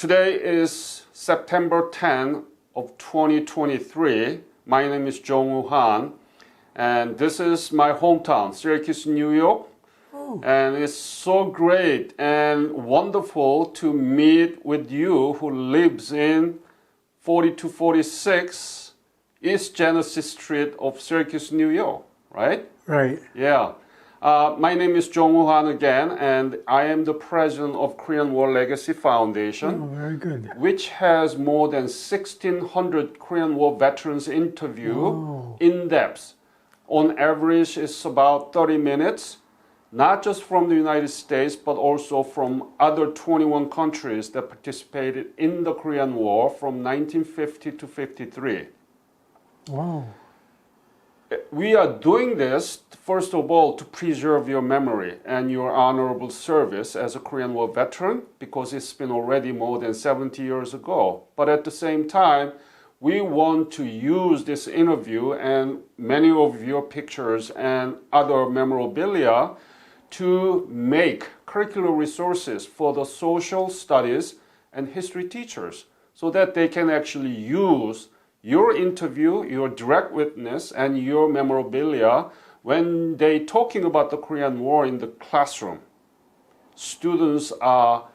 Today is September 10 of 2023. My name is Jong-woo Han, and this is my hometown, Syracuse, New York. And it's so great and wonderful to meet with you who lives in 4246 East Genesis Street of Syracuse, New York, right? Right. Yeah. My name is Jong-woo Han again, and I am the president of Korean War Legacy Foundation, Very good. which has more than 1,600 Korean War veterans interviewed in depth. On average, it's about 30 minutes, not just from the United States, but also from other 21 countries that participated in the Korean War from 1950 to 53. Wow. We are doing this, first of all, to preserve your memory and your honorable service as a Korean War veteran, because it's been already more than 70 years ago. But at the same time, we want to use this interview and many of your pictures and other memorabilia to make curricular resources for the social studies and history teachers so that they can actually use your interview, your direct witness, and your memorabilia when they talking about the Korean War in the classroom. Students are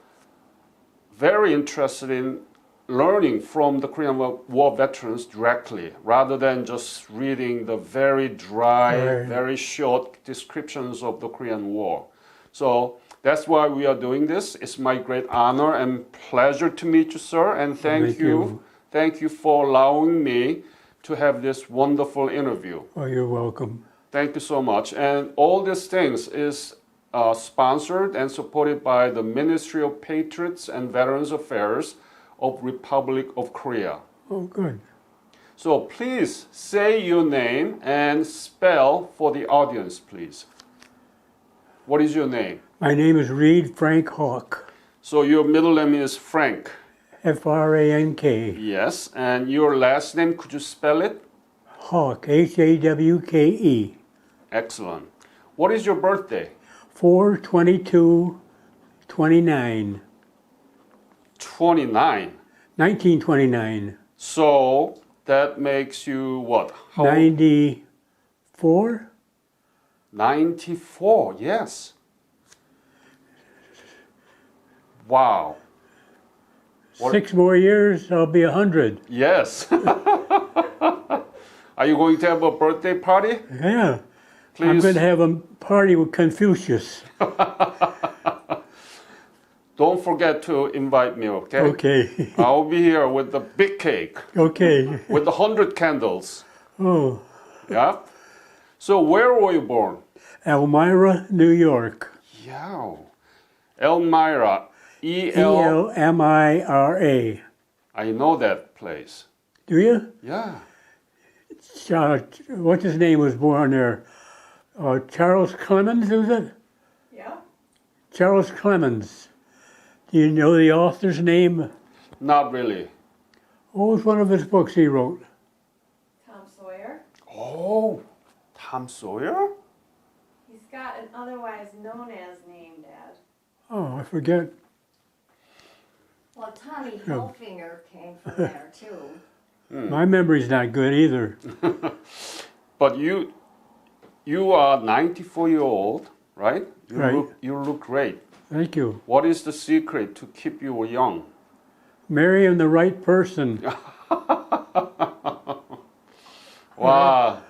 very interested in learning from the Korean War veterans directly, rather than just reading the very dry, very short descriptions of the Korean War. So that's why we are doing this. It's my great honor and pleasure to meet you, sir, and thank you. Thank you for allowing me to have this wonderful interview. Oh, you're welcome. Thank you so much. And all these things is sponsored and supported by the Ministry of Patriots and Veterans Affairs of Republic of Korea. Oh, good. So please say your name and spell for the audience, please. What is your name? My name is Reed Frank Hawke. So your middle name is Frank. F-R-A-N-K. Yes, and your last name, could you spell it? Hawke, H-A-W-K-E. Excellent. What is your birthday? 4/22/29. 29. 1929. So that makes you what? 94? 94, yes. Wow. What? 6 more years, I'll be 100. Yes. Are you going to have a birthday party? Yeah. Please. I'm going to have a party with Confucius. Don't forget to invite me, okay? Okay. I'll be here with the big cake. Okay. With the 100 candles. Oh. Yeah? So where were you born? Elmira, New York. Yeah. Elmira. E-L-M-I-R-A. I know that place. Do you? Yeah. What's his name was born there? Charles Clemens, is it? Yeah. Charles Clemens. Do you know the author's name? Not really. What was one of his books he wrote? Tom Sawyer. Oh, Tom Sawyer? He's got an otherwise known as name, Dad. Oh, I forget. Well, Tommy Hilfiger came from there too. My memory's not good either. But you are 94-year-old, right? Right. You look great. Thank you. What is the secret to keep you young? Marrying the right person. Wow.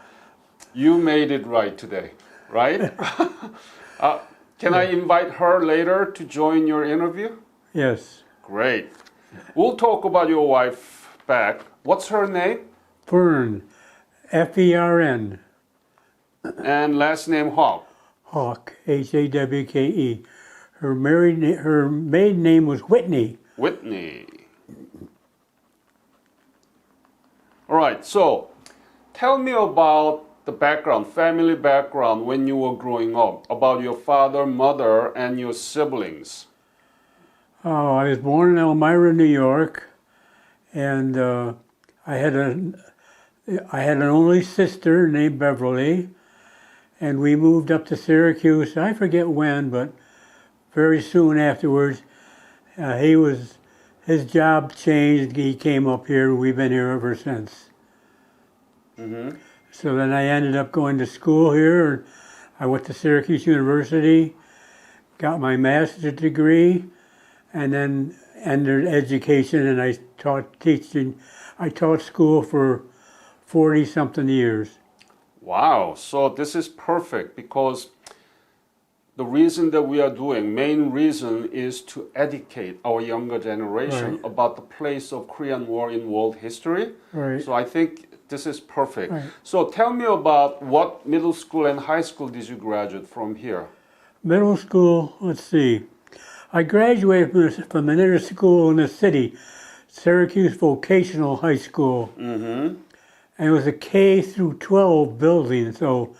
You made it right today, right? Can I invite her later to join your interview? Yes. Great. We'll talk about your wife back. What's her name? Fern. F-E-R-N. And last name Hawke. Hawke. H-A-W-K-E. Her maiden name was Whitney. Whitney. All right, so tell me about the background, family background when you were growing up, about your father, mother, and your siblings. Oh, I was born in Elmira, New York, and I had an only sister named Beverly, and we moved up to Syracuse. I forget when, but very soon afterwards, he was his job changed. He came up here, and we've been here ever since. Mm-hmm. So then I ended up going to school here. I went to Syracuse University, got my master's degree, and then entered education, and I taught teaching. I taught school for 40-something years. Wow, so this is perfect because the reason that we are doing, main reason is to educate our younger generation Right. about the place of Korean War in world history. Right. So I think this is perfect. Right. So tell me about what middle school and high school did you graduate from here? Middle school, let's see. I graduated from another school in the city, Syracuse Vocational High School. Mm-hmm. And it was a K through 12 building, so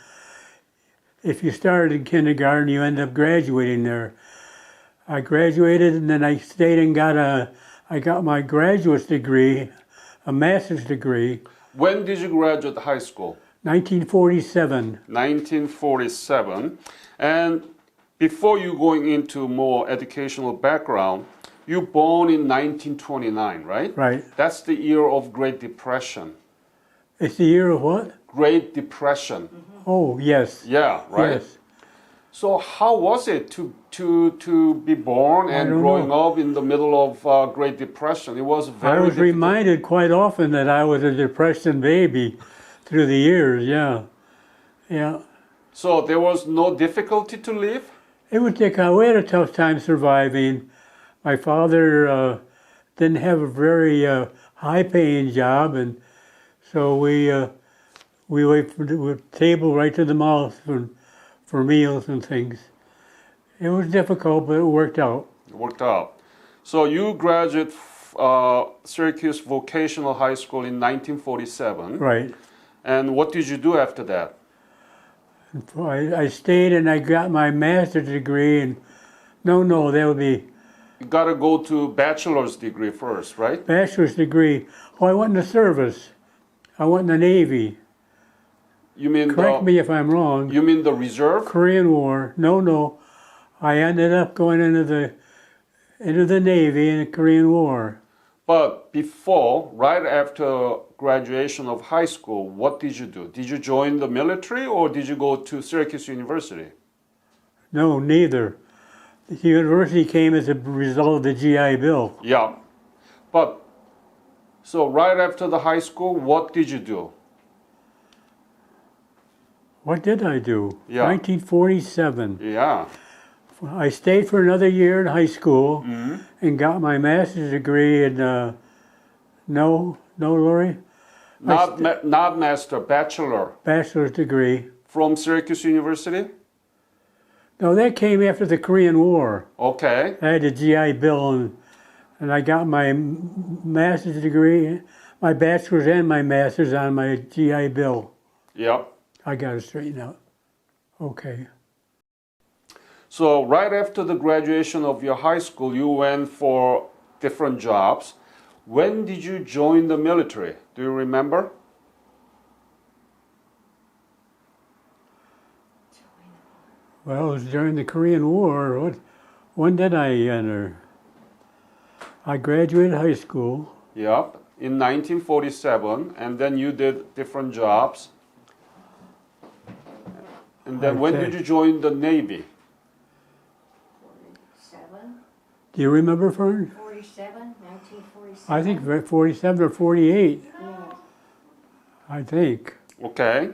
if you started in kindergarten, you end up graduating there. I graduated, and then I stayed and I got my graduate degree, a master's degree, When did you graduate high school? 1947. 1947. And before you going into more educational background, you born in 1929, right? Right. That's the year of Great Depression. It's the year of what? Great Depression. Oh, yes. Yeah, right. Yes. So how was it to be born and don't growing know. up in the middle of Great Depression? It was very I was difficult. reminded quite often that I was a depression baby through the years, yeah. Yeah. So there was no difficulty to live? It would take, we had a tough time surviving. My father didn't have a very high-paying job, and so we wait for the table right to the mouth for meals and things. It was difficult, but it worked out. It worked out. So you graduate Syracuse Vocational High School in 1947. Right. And what did you do after that? I stayed and I got my master's degree, and no, that would be You got to go to bachelor's degree first, right? bachelor's degree. Oh, I went in the service. I went in the Navy. You mean Correct me if I'm wrong. You mean the reserve? Korean War. No. I ended up going into the Navy in the Korean War. But before, right after graduation of high school, what did you do? Did you join the military or did you go to Syracuse University? No, neither. The university came as a result of the GI Bill. Yeah. But so right after the high school, what did you do? What did I do? Yeah. 1947. Yeah. I stayed for another year in high school Mm-hmm. and got my master's degree in, no, Lori? Not master, bachelor Bachelor's degree. from Syracuse University? No, that came after the Korean War. Okay. I had the GI Bill, and I got my master's degree, my bachelor's and my master's on my GI Bill. Yep. I got it straightened out. Okay. So right after the graduation of your high school, you went for different jobs. When did you join the military? Do you remember? Well, it was during the Korean War. When did I enter? I graduated high school. Yep. In 1947, and then you did different jobs. And then when did you join the Navy? 47? Do you remember, Fern? 1947? I think 47 or 48. Yeah. I think. Okay.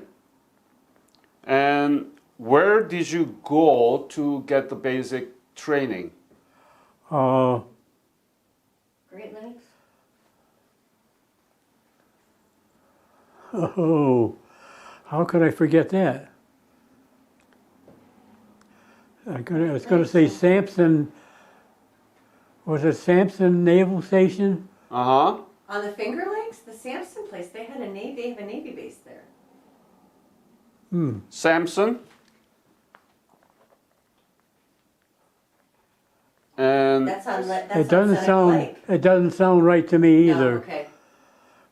And where did you go to get the basic training? Great Lakes? Oh, how could I forget that? I was going to say Sampson. Was it Sampson Naval Station? Uh-huh. On the Finger Lakes, the Sampson place, they have a Navy base there. Samson. And That's on It doesn't sound. It doesn't sound right to me either. No, okay.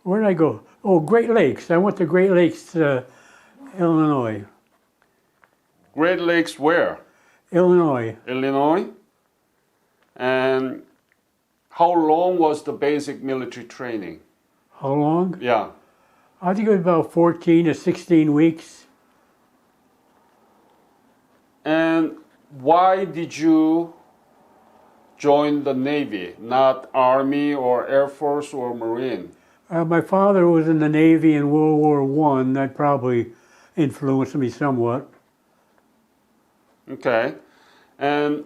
Where did I go? Oh, Great Lakes. I went to Great Lakes, Illinois. Great Lakes where? Illinois. Illinois. And How long was the basic military training? How long? Yeah. I think it was about 14 to 16 weeks. And why did you join the Navy, not Army or Air Force or Marine? My father was in the Navy in World War I. That probably influenced me somewhat. Okay. And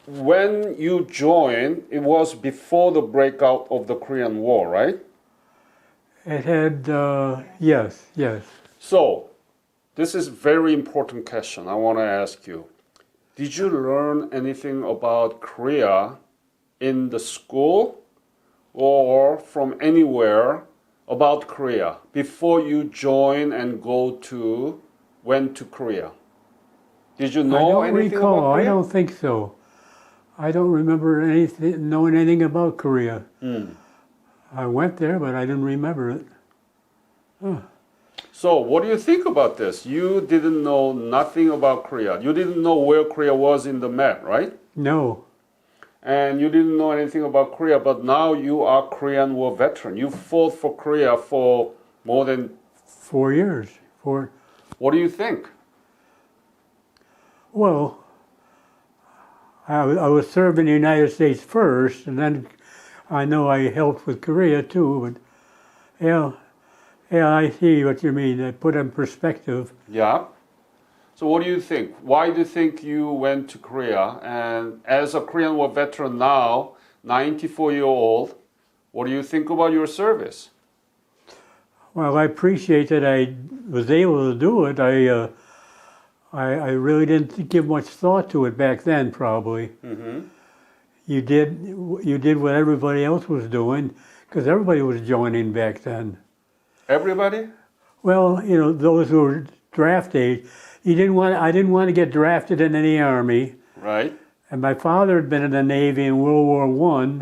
when you joined, it was before the breakout of the Korean War, right? It had, yes, yes. So, this is very important question I want to ask you. Did you learn anything about Korea in the school or from anywhere about Korea before you join and went to Korea? Did you know I don't anything recall. about Korea? I don't think so. I don't remember knowing anything about Korea. I went there, but I didn't remember it. So, what do you think about this? You didn't know nothing about Korea. You didn't know where Korea was in the map, right? No. And you didn't know anything about Korea, but now you are Korean War veteran. You fought for Korea for more than 4 years. What do you think? Well, I was serving the United States first, and then I know I helped with Korea too. But yeah, I see what you mean. I put in perspective. Yeah. So what do you think? Why do you think you went to Korea? And as a Korean War veteran now, 94-year-old, what do you think about your service? Well, I appreciate that I was able to do it. I really didn't give much thought to it back then. Probably. You did what everybody else was doing because everybody was joining back then. Everybody? Well, those who were drafted. I didn't want to get drafted in any army. Right. And my father had been in the Navy in World War I,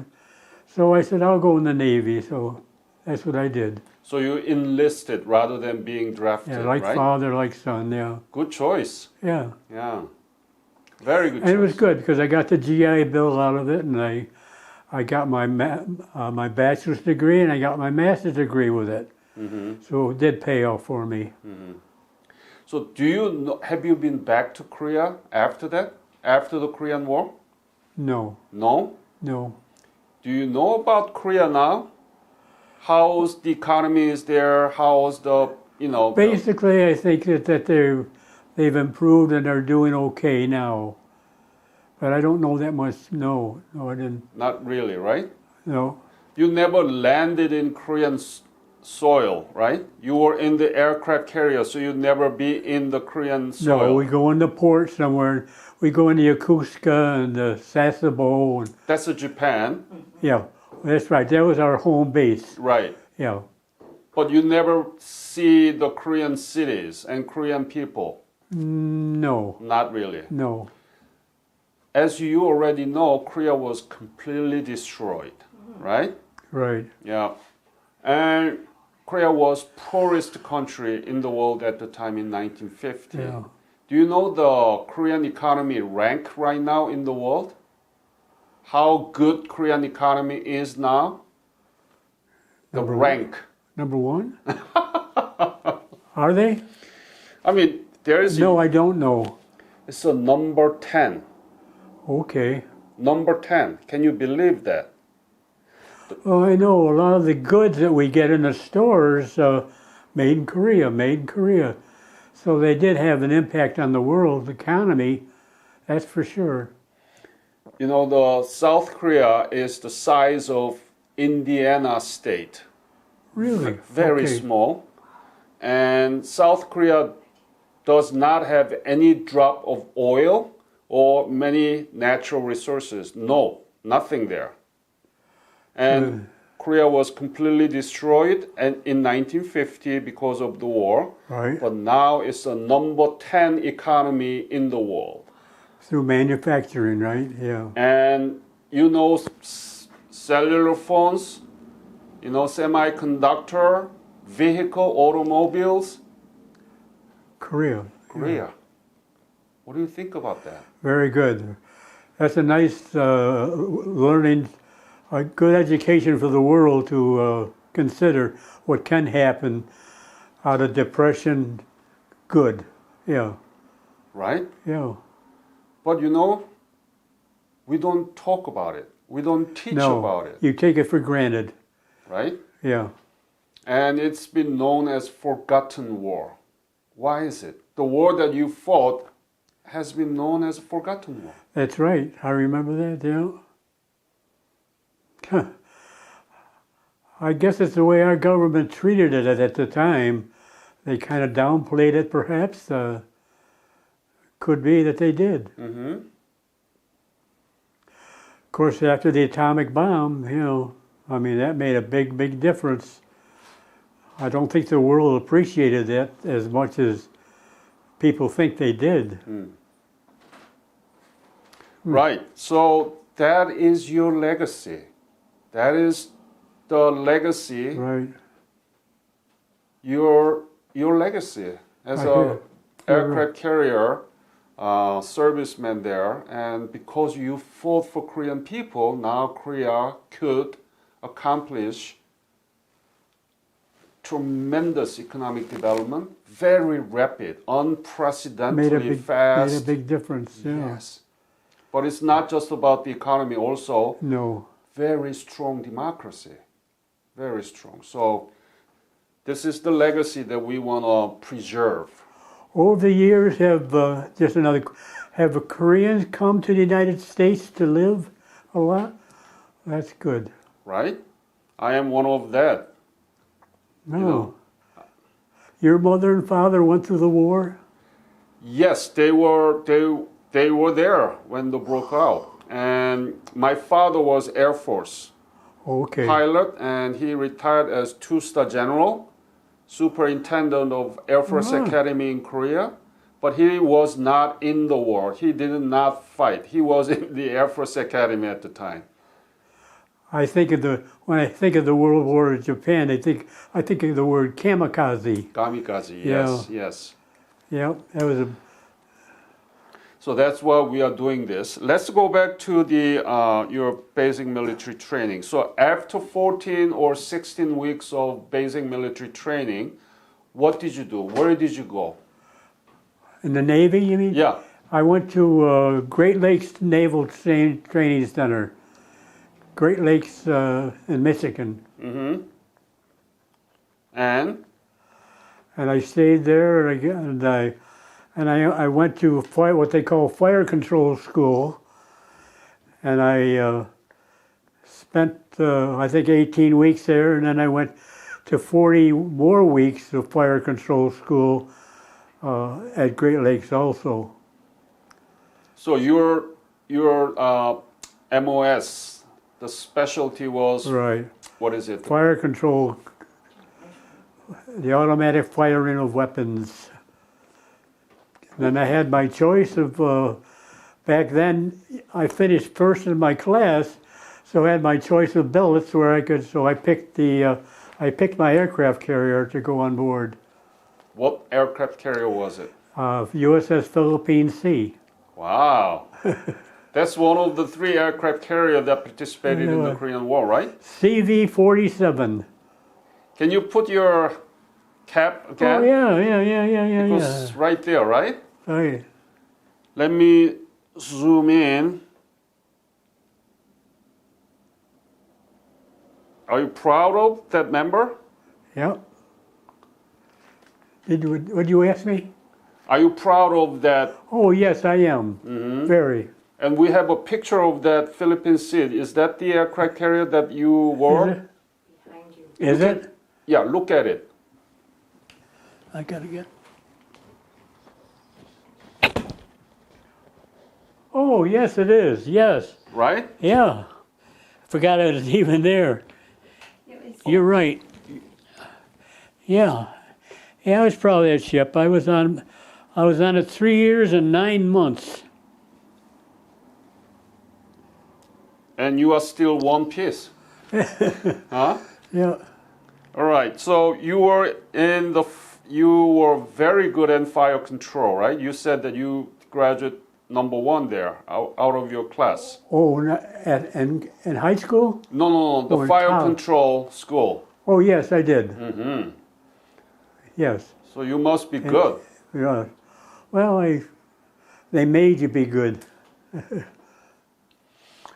so I said, I'll go in the Navy. So that's what I did. So you enlisted rather than being drafted, Yeah, like right? father, like son, yeah. Good choice. Yeah. Yeah. Very good And choice. it was good because I got the GI Bill out of it, and I got my my bachelor's degree and I got my master's degree with it. So it did pay off for me. So have you been back to Korea after that? After the Korean War? No, No? no. Do you know about Korea now? How's the economy is there? How's Basically, I think that they've improved and they're doing okay now. But I don't know that much. No, I didn't. Not really, right? No. You never landed in Korean soil, right? You were in the aircraft carrier, so you'd never be in the Korean soil. No, we go in the port somewhere. We go into Yokosuka and Sasebo. And, That's Japan. yeah, that's right. That was our home base. Right. Yeah. But you never see the Korean cities and Korean people. No, Not really. no. As you already know, Korea was completely destroyed, right? Right. Yeah. And Korea was poorest country in the world at the time in 1950. Yeah. Do you know the Korean economy rank right now in the world? How good Korean economy is now? The rank. Number one? Are they? I mean, there is No, I don't know. it's a number 10. Okay. Number 10. Can you believe that? Well, I know a lot of the goods that we get in the stores, made in Korea, made in Korea. So they did have an impact on the world economy, that's for sure. You know, the South Korea is the size of Indiana state. Really? Very Okay. small. And South Korea does not have any drop of oil or many natural resources. No, nothing there. And Korea was completely destroyed in 1950 because of the war. Right. But now it's the number 10 economy in the world. Through manufacturing, right? Yeah. And cellular phones, semiconductor, vehicle, automobiles, Korea. Korea. What do you think about that? Very good. That's a nice learning a good education for the world to consider what can happen out of depression. Good, yeah, right? yeah. But we don't talk about it. We don't teach No, about it, you take it for granted. right? Yeah. And it's been known as forgotten war. Why is it? The war that you fought has been known as a forgotten war. That's right. I remember that, yeah. I guess it's the way our government treated it at the time. They kind of downplayed it, perhaps. Could be that they did. Mm-hmm. Of course, after the atomic bomb, I mean, that made a big, big difference. I don't think the world appreciated that as much as people think they did. Right. So that is your legacy. That is the legacy. Right. Your legacy as a aircraft carrier serviceman there, and because you fought for Korean people, now Korea could accomplish tremendous economic development, very rapid, unprecedentedly fast. Made a big difference, yeah. Yes. But it's not just about the economy, also No. very strong democracy. Very strong. So this is the legacy that we want to preserve. Over the years, have Koreans come to the United States to live a lot? That's good. Right? I am one of that. No. Your mother and father went through the war? Yes, they were there when they broke out. And my father was Air Force Okay. pilot, and he retired as two-star general, superintendent of Air Force Academy in Korea. But he was not in the war. He did not fight. He was in the Air Force Academy at the time. When I think of the World War in Japan, I think of the word kamikaze. Kamikaze, Yeah. yes. Yeah, that was So that's why we are doing this. Let's go back to your basic military training. So after 14 or 16 weeks of basic military training, what did you do? Where did you go? in the Navy, you mean? Yeah. I went to Great Lakes Naval Training Center, Great Lakes in Michigan. Mm-hmm. And I stayed there, and I went to what they call fire control school, and I spent I think 18 weeks there, and then I went to 40 more weeks of fire control school at Great Lakes also. so your MOS, the specialty was, Right. what is it? Fire control, the automatic firing of weapons. Then I had my choice of, back then I finished first in my class, so I had my choice of billets where I picked my aircraft carrier to go on board. What aircraft carrier was it? USS Philippine Sea. Wow. That's one of the 3 aircraft carriers that participated in the Korean War, right? CV-47. Can you put your cap again? Oh yeah. Because right there, right? Right. Let me zoom in. Are you proud of that member? Yeah. Would you ask me? Are you proud of that? Oh yes, I am. Very. And we have a picture of that Philippine Sea. Is that the aircraft carrier that you wore? Behind you. Is it? Yeah, look at it. I gotta get. Oh yes, it is. Yes. Right? Yeah. Forgot it was even there. You're right. Yeah. Yeah, I was proud of that ship. I was on it 3 years and 9 months. And you are still one piece. Huh? Yeah. All right. So you were you were very good in fire control, right? You said that you graduate number one there out of your class? Oh, in high school? No, the Or in fire college? control school. Oh, yes, I did. Mm-hmm. Yes. So you must be good. Yeah. Well, they made you be good.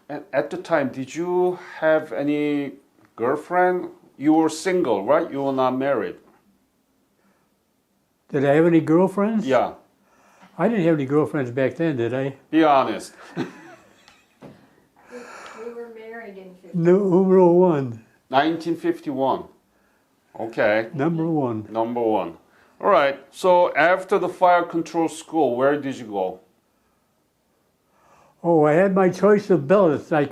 And at the time, did you have any girlfriend? You were single, right? You were not married. Did I have any girlfriends? Yeah. I didn't have any girlfriends back then, did I? Be honest. We were married in 50. Number one. 1951. Okay. Number one. Number one. All right. So after the fire control school, where did you go? Oh, I had my choice of billets. Back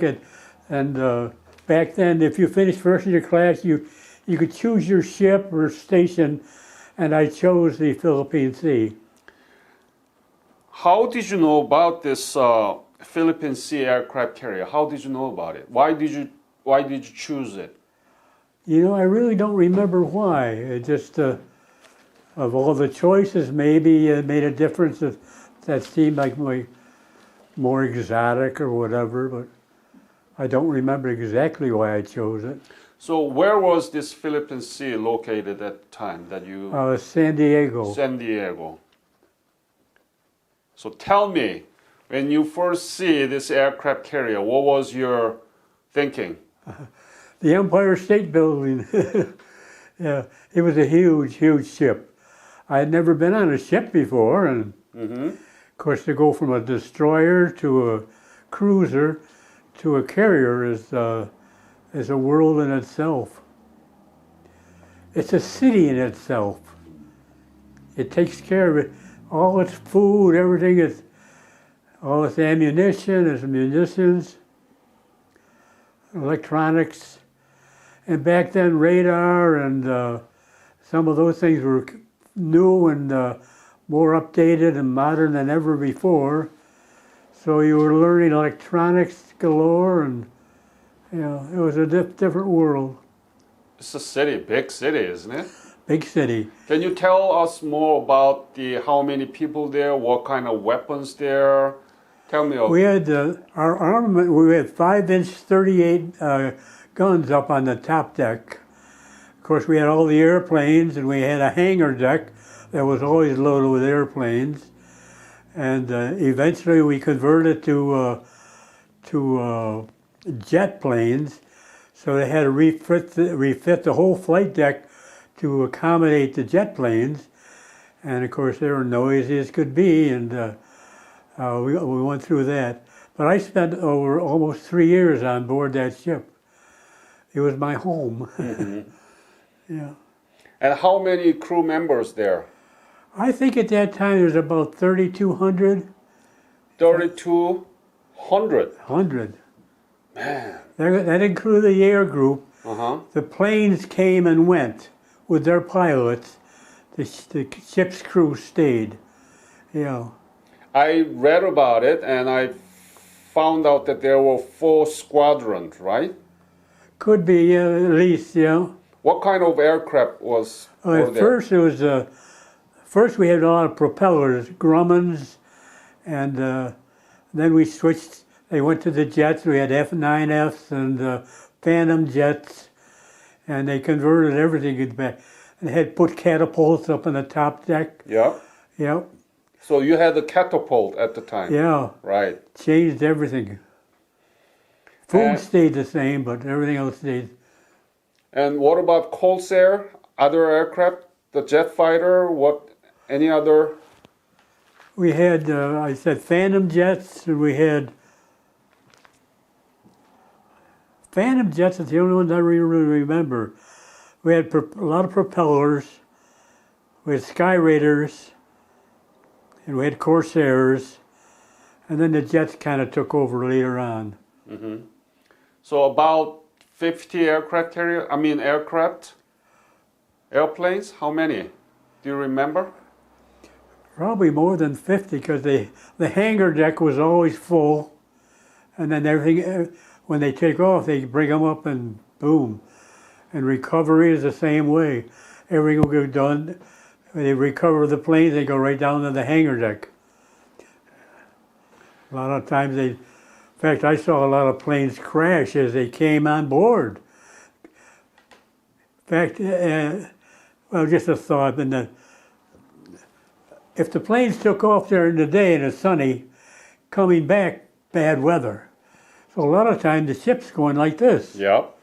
then, if you finished first in your class, you could choose your ship or station, and I chose the Philippine Sea. How did you know about this Philippine Sea aircraft carrier? How did you know about it? Why did you choose it? You know, I really don't remember why. It just, of all the choices, maybe it made a difference that seemed like more exotic or whatever, but I don't remember exactly why I chose it. So where was this Philippine Sea located at the time that you... San Diego. San Diego. So tell me, when you first see this aircraft carrier, what was your thinking? The Empire State Building. Yeah, it was a huge, huge ship. I had never been on a ship before, and of course to go from a destroyer to a cruiser to a carrier is a world in itself. It's a city in itself. It takes care of it. All its food, everything, all its ammunition, its munitions, electronics. And back then, radar and some of those things were new and more updated and modern than ever before. So you were learning electronics galore, and you know, it was a different world. It's a city, big city, isn't it? Big city. Can you tell us more about how many people there, what kind of weapons there? Tell me. We had our armament. We had 5-inch 38 guns up on the top deck. Of course, we had all the airplanes, and we had a hangar deck that was always loaded with airplanes. And eventually, we converted to jet planes. So they had to refit the whole flight deck to accommodate the jet planes. And of course, they were noisy as could be, and we went through that. But I spent over almost 3 years on board that ship. It was my home. Yeah. And how many crew members there? I think at that time there was about 3,200. 3,200. 100. Man. That included the air group. The planes came and went with their pilots. The ship's crew stayed. Yeah. I read about it, and I found out that there were 4 squadrons, right? Could be, at least, yeah. What kind of aircraft was At first, it was first we had a lot of propellers, Grummons, and then we switched. They went to the jets. We had F-9Fs and Phantom jets, and they converted everything back. And they had put catapults up on the top deck. Yeah. Yep. So you had a catapult at the time. Yeah. Right. Changed everything. Food stayed the same, but everything else stayed. And what about Corsair? Other aircraft? The jet fighter? What? Any other? We had, I said, Phantom jets, and we had Phantom jets are the only ones I really remember. We had a lot of propellers, we had Sky Raiders, and we had Corsairs, and then the jets kind of took over later on. So about 50 aircraft airplanes? How many? Do you remember? Probably more than 50, because the hangar deck was always full, and then everything, when they take off, they bring them up and boom. And recovery is the same way. Everything will get done. When they recover the planes, they go right down to the hangar deck. A lot of times in fact, I saw a lot of planes crash as they came on board. In fact, well, just a thought, and if the planes took off during the day and it's sunny, coming back, bad weather. So a lot of times the ship's going like this. Yep.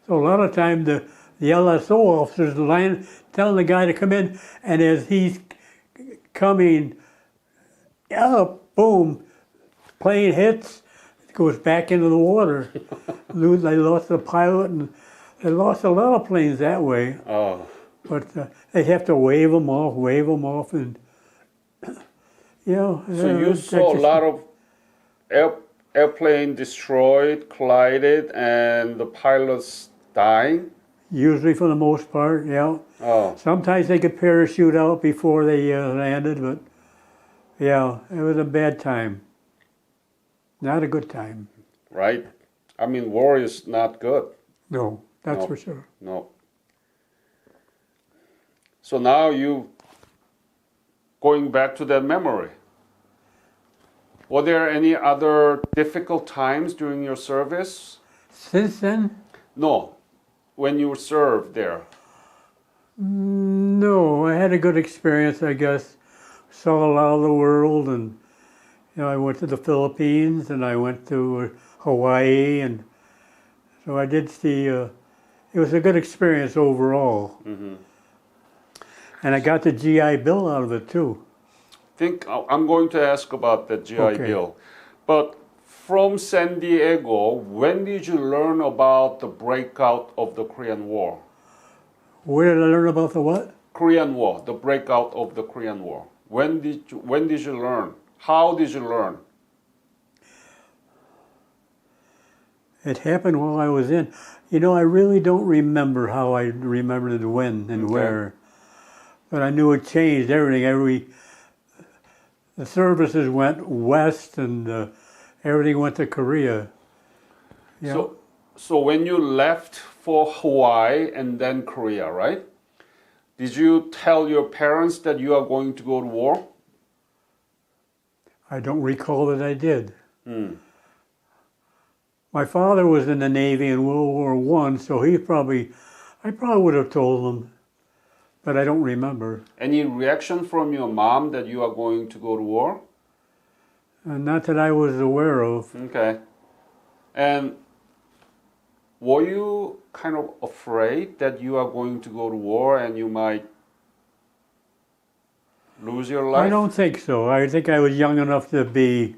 So a lot of times the LSO officers line telling the guy to come in, and as he's coming up, boom, plane hits, goes back into the water. They lost the pilot, and they lost a lot of planes that way. Oh. But they have to wave them off, and So you saw a lot of airplane destroyed, collided, and the pilots dying? Usually, for the most part, yeah. Oh. Sometimes they could parachute out before they landed, but yeah, it was a bad time. Not a good time. Right. I mean, war is not good. No, that's No. for sure. No. So now you going back to that memory. Were there any other difficult times during your service? Since then, No, when you served there. no, I had a good experience, I guess. Saw a lot of the world, and I went to the Philippines, and I went to Hawaii, and so I did see. It was a good experience overall, and I got the GI Bill out of it too. I'm going to ask about the GI Okay. Bill. But from San Diego, when did you learn about the breakout of the Korean War? Where did I learn about the what? Korean War, the breakout of the Korean War. When did you learn? How did you learn? It happened while I was in. I really don't remember how I remembered when and Okay. where, but I knew it changed everything. The services went west, and everything went to Korea. Yeah. So when you left for Hawaii and then Korea, right? Did you tell your parents that you are going to go to war? I don't recall that I did. My father was in the Navy in World War I, so I probably would have told him, but I don't remember. Any reaction from your mom that you are going to go to war? Not that I was aware of. Okay. And were you kind of afraid that you are going to go to war and you might lose your life? I don't think so. I think I was young enough to be,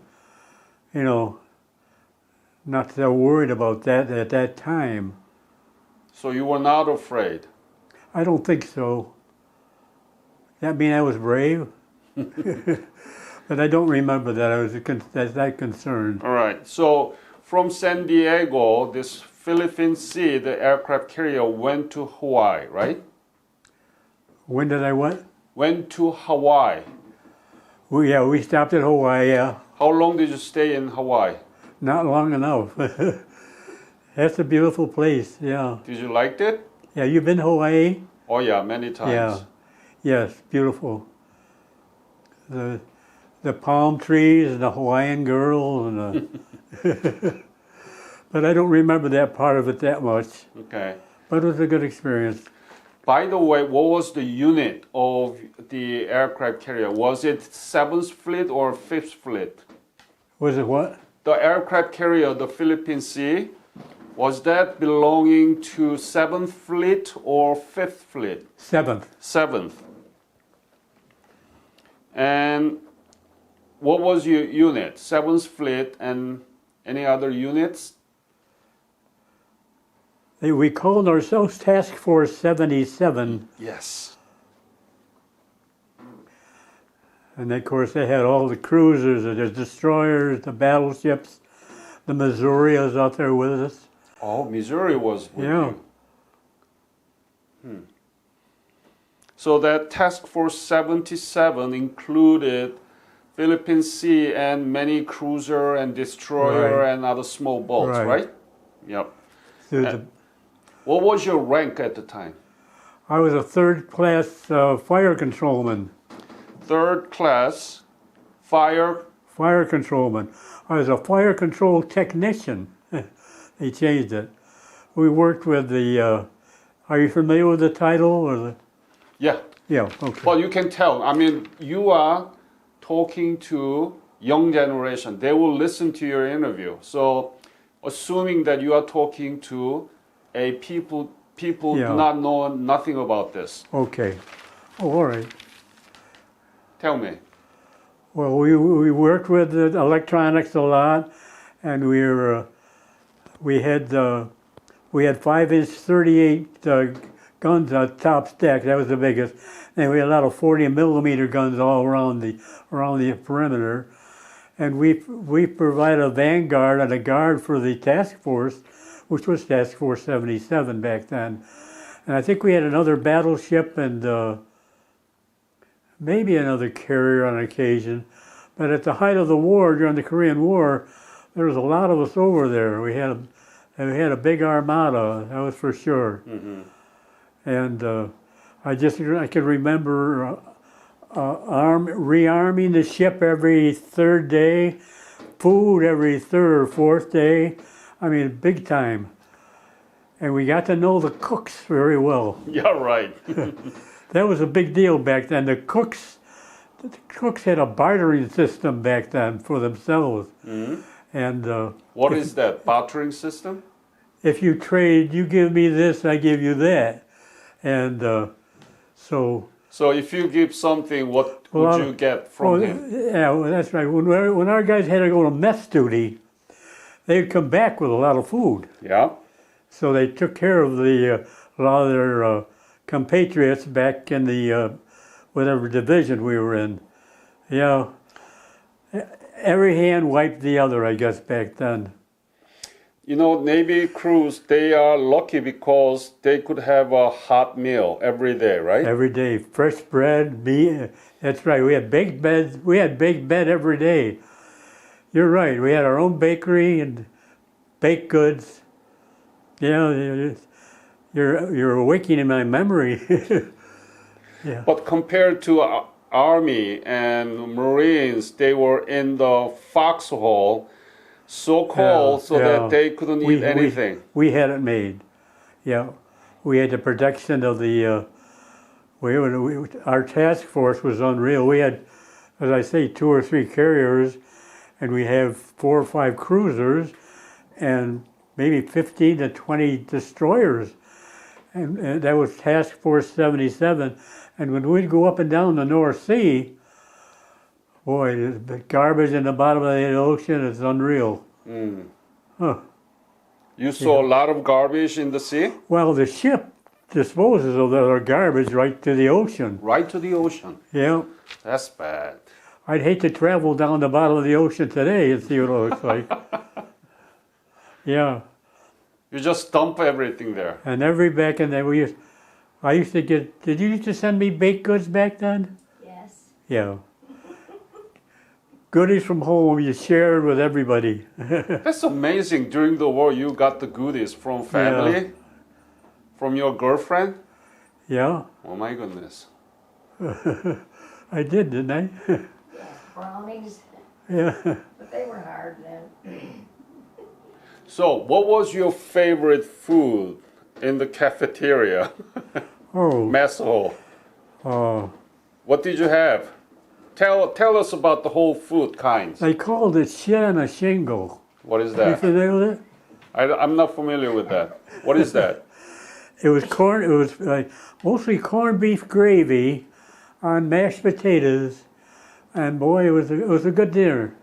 not so worried about that at that time. So you were not afraid? I don't think so. That mean I was brave? But I don't remember that I was that concerned. All right. So from San Diego, this Philippine Sea, the aircraft carrier went to Hawaii, right? When did I what? Went to Hawaii. We stopped at Hawaii, yeah. How long did you stay in Hawaii? Not long enough. That's a beautiful place, yeah. Did you like it? Yeah, you've been to Hawaii? Oh yeah, many times. Yeah. Yes, beautiful. The palm trees and the Hawaiian girls and the but I don't remember that part of it that much. Okay. But it was a good experience. By the way, what was the unit of the aircraft carrier? Was it 7th Fleet or 5th Fleet? Was it what? The aircraft carrier, the Philippine Sea, was that belonging to 7th Fleet or 5th Fleet? 7th. 7th. And what was your unit? 7th Fleet and any other units? We called ourselves Task Force 77. Yes. And of course they had all the cruisers, the destroyers, the battleships. The Missouri was out there with us. Oh, Missouri was with you. So that Task Force 77 included Philippine Sea and many cruiser and destroyer Right. and other small boats, Right. right? Yep. Through the- What was your rank at the time? I was a third-class fire controlman. Third class fire fire controlman. I was a fire control technician. They changed it. We worked with the, are you familiar with the title? Or the, Yeah. yeah, okay. Well, you can tell. I mean, you are talking to young generation. They will listen to your interview. So, assuming that you are talking to a people Yeah. do not know nothing about this. Okay. Oh, all right. Tell me. Well, we worked with the electronics a lot, and we had 5-inch 38 guns on top stack. That was the biggest. And we had a lot of 40-millimeter guns all around the perimeter. And we provided a vanguard and a guard for the task force, which was Task Force 77 back then. And I think we had another battleship and maybe another carrier on occasion. But at the height of the war, during the Korean War, there was a lot of us over there. We had a big armada, that was for sure. Mm-hmm. And I can remember rearming the ship every third day, food every third or fourth day. I mean, big time. And we got to know the cooks very well. Yeah, right. That was a big deal back then. The cooks had a bartering system back then for themselves. Mm-hmm. And What is that? Bartering system? if you trade, you give me this, I give you that. And so... So if you give something, what would you get from him? Yeah, well, that's right. When our guys had to go to mess duty, they'd come back with a lot of food. Yeah. So they took care of a lot of their compatriots back in the whatever division we were in. Yeah, every hand wiped the other, I guess, back then. You know, Navy crews, they are lucky because they could have a hot meal every day, right? Every day, fresh bread, meat. That's right. We had baked beds. We had baked bread every day. You're right. We had our own bakery and baked goods. You know, you're awakening my memory. Yeah. But compared to Army and Marines, they were in the foxhole, so cold, so that they couldn't eat anything. We had it made. Yeah, we had the protection of the. Our task force was unreal. We had, as I say, 2 or 3 carriers, and we have 4 or 5 cruisers, and maybe 15 to 20 destroyers, and that was Task Force 77. And when we'd go up and down the North Sea, boy, the garbage in the bottom of the ocean is unreal. Mm. Huh. You saw a lot of garbage in the sea? Well, the ship disposes of their garbage right to the ocean. Right to the ocean. Yeah. That's bad. I'd hate to travel down the bottom of the ocean today and see what it looks like. Yeah. You just dump everything there. And back in there, I used to get, did you used to send me baked goods back then? Yes. Yeah. Goodies from home, you shared with everybody. That's amazing. During the war, you got the goodies from family, from your girlfriend. Yeah. Oh my goodness. I did, didn't I? Yeah, brownies, Yeah. but they were hard then. So, what was your favorite food in the cafeteria, Oh. mess hall? Oh. What did you have? Tell us about the whole food kinds. They called it shit on a shingle. What is You that? familiar with it? I'm not familiar with that. What is that? It was corn. It was mostly corned beef gravy on mashed potatoes, and boy, it was a good dinner.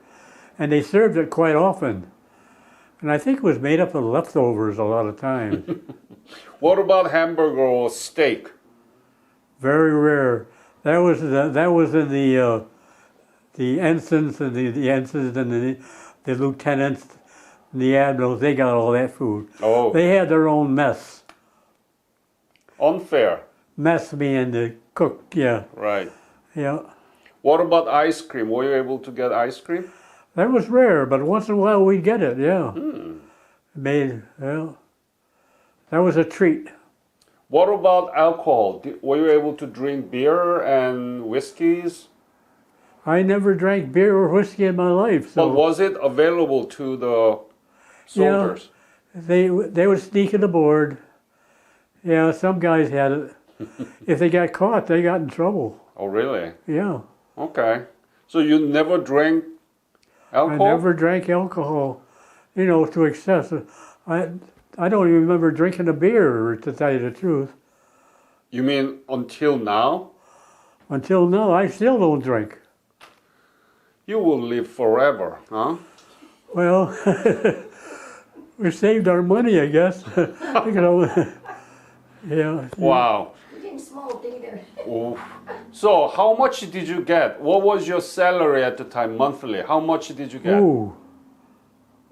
And they served it quite often. And I think it was made up of leftovers a lot of times. What about hamburger or steak? Very rare. That was in the ensigns and the ensigns and the lieutenants, and the admirals. They got all that food. Oh, They had their own mess. unfair. Mess being the cook. Yeah, Right. yeah. What about ice cream? Were you able to get ice cream? That was rare, but once in a while we'd get it. Yeah. That was a treat. What about alcohol? Were you able to drink beer and whiskeys? I never drank beer or whiskey in my life. So But was it available to the soldiers? they would sneak it aboard. Yeah, some guys had it. If they got caught, they got in trouble. Oh, really? Yeah. Okay. So you never drank alcohol? I never drank alcohol, to excess. I don't even remember drinking a beer, to tell you the truth. You mean until now? Until now, I still don't drink. You will live forever, huh? Well, we saved our money, I guess. Yeah. Wow. We didn't smoke either. Oof. So how much did you get? What was your salary at the time, monthly? How much did you get? Ooh,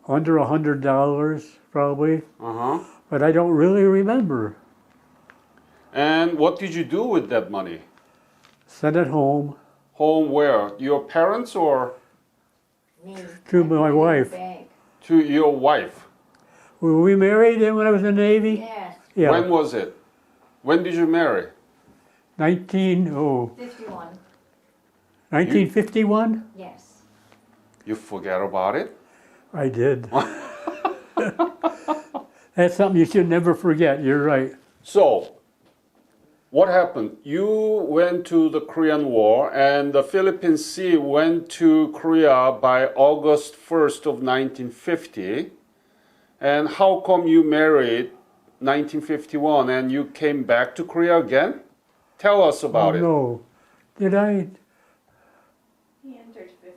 under $100 probably, Uh-huh. but I don't really remember. And what did you do with that money? Sent it home Home where? Your parents or Me. to my wife. Bank. to your wife? Were we married then when I was in the Navy? Yes, Yeah. When was it? When did you marry? 51. 1951? Yes. You forget about it? I did. That's something you should never forget. You're right. So, what happened? You went to the Korean War and the Philippine Sea went to Korea by August 1st of 1950. And how come you married 1951 and you came back to Korea again? Tell us about Oh, it. no. Did I? He entered 52 to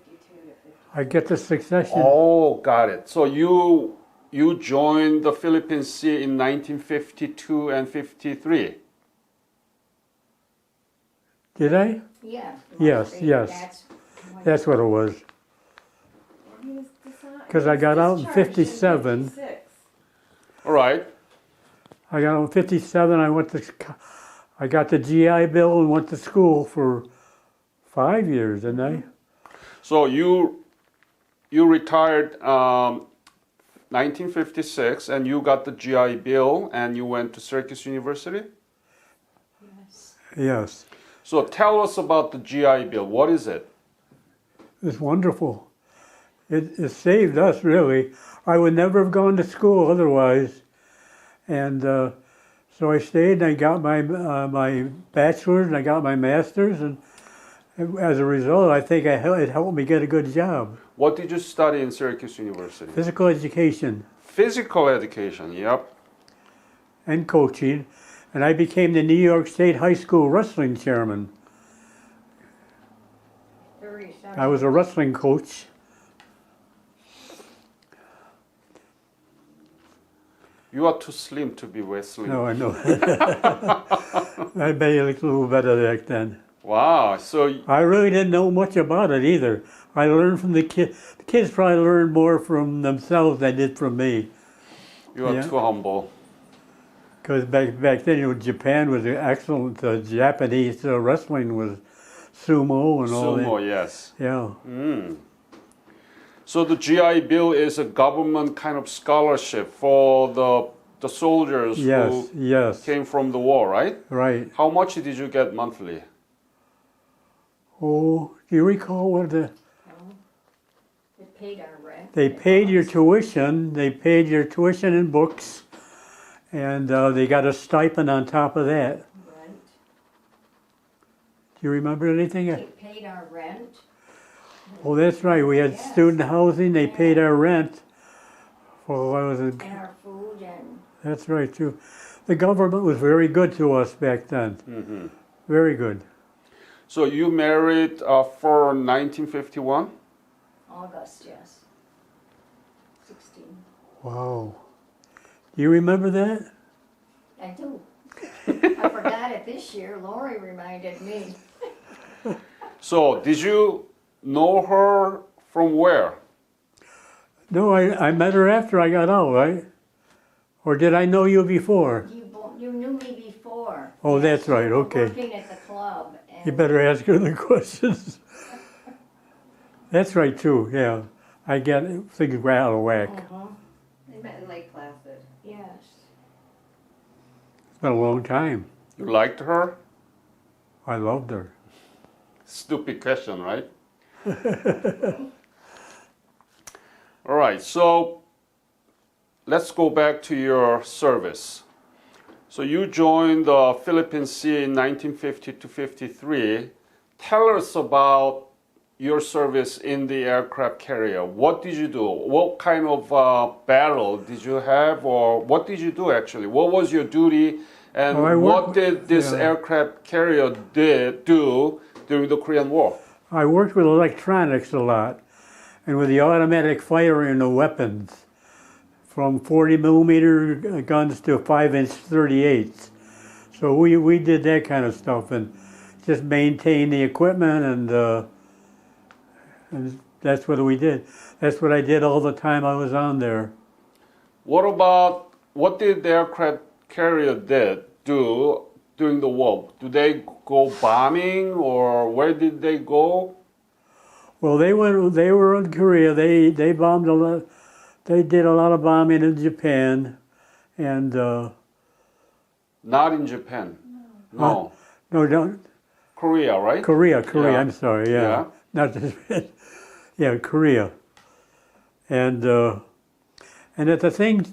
50. I get the succession. Oh, got it. So you joined the Philippine Sea in 1952 and 53. Did I? Yeah. Yes, yes. That's what it was. He was 'Cause I got out in discharged 57. 56. All right. I got on 57. I got the GI Bill and went to school for 5 years, didn't I? So you retired 1956 and you got the GI Bill and you went to Syracuse University? Yes. Yes. So tell us about the GI Bill. What is it? It's wonderful. It saved us, really. I would never have gone to school otherwise. And so I stayed and I got my bachelor's and I got my master's. And as a result, I think it helped me get a good job. What did you study in Syracuse University? Physical education Physical education, yep. and coaching. And I became the New York State High School wrestling chairman. 37. I was a wrestling coach. You are too slim to be wrestling. No, I know. I bet you looked a little better back then. Wow. So I really didn't know much about it either. I learned from the kids. The kids probably learned more from themselves than they did from me. you are Yeah. too humble. Because back then, Japan was excellent. Japanese wrestling was sumo and all Sumo, that. yes. Yeah. So the GI Bill is a government kind of scholarship for the soldiers Yes. who Yes. came from the war, right? Right. How much did you get monthly? Oh, do you recall what They paid our rent. they paid your tuition? They paid your tuition and books, and they got a stipend on top of that. Rent. Do you remember anything? They paid our rent. Oh, that's right. We had Yes. student housing. They paid our rent. For what was it? And our food and That's right too. The government was very good to us back then. Mm-hmm. Very good. So you married for 1951? August, yes. 16. Wow. Do you remember that? I do. I forgot it this year. Lori reminded me. So did you know her from where? No, I met her after I got out, right? Or did I know you before? You knew me before. Oh, that's right, You were okay. Working at the club. And You better ask her the questions. That's right too, yeah. I get things way out of whack. Uh-huh. They met in Lake Placid. Yes. It's been a long time. You liked her? I loved her. Stupid question, right? All right, so let's go back to your service. So you joined the Philippine Sea in 1950 to 53. Tell us about your service in the aircraft carrier. What did you do? What kind of battle did you have, or what did you do actually? What was your duty, and what did this aircraft carrier do during the Korean War? I worked with electronics a lot, and with the automatic firing of weapons, from 40 millimeter guns to 5-inch 38s. So we did that kind of stuff and just maintained the equipment, and that's what we did. That's what I did all the time I was on there. What did the aircraft carrier do during the war? Do they go bombing, or where did they go? Well, they were in Korea. They bombed a lot. They did a lot of bombing in Japan, and not in Japan. No. No, don't. Korea, right? Korea. Yeah. I'm sorry. Yeah. Not just, yeah, Korea. And at the thing,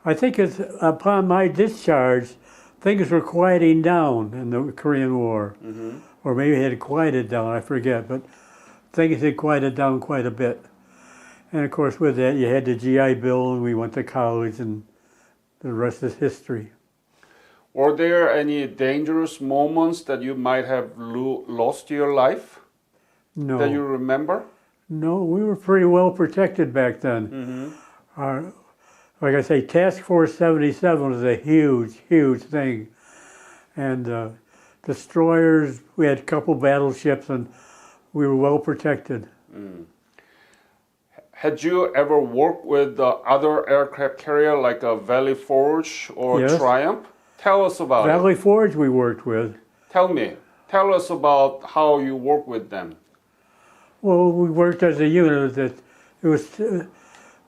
I think it's upon my discharge, things were quieting down in the Korean War, or maybe it had quieted down. I forget, but things had quieted down quite a bit. And of course, with that, you had the GI Bill, and we went to college, and the rest is history. Were there any dangerous moments that you might have lost your life? No. That you remember? No, we were pretty well protected back then. Like I say, Task Force 77 was a huge, huge thing. And destroyers, we had a couple battleships, and we were well protected. Had you ever worked with other aircraft carrier like a Valley Forge or Yes. Triumph? Tell us about it. Valley Forge we worked with. Tell us about how you work with them. Well, we worked as a unit. That it was.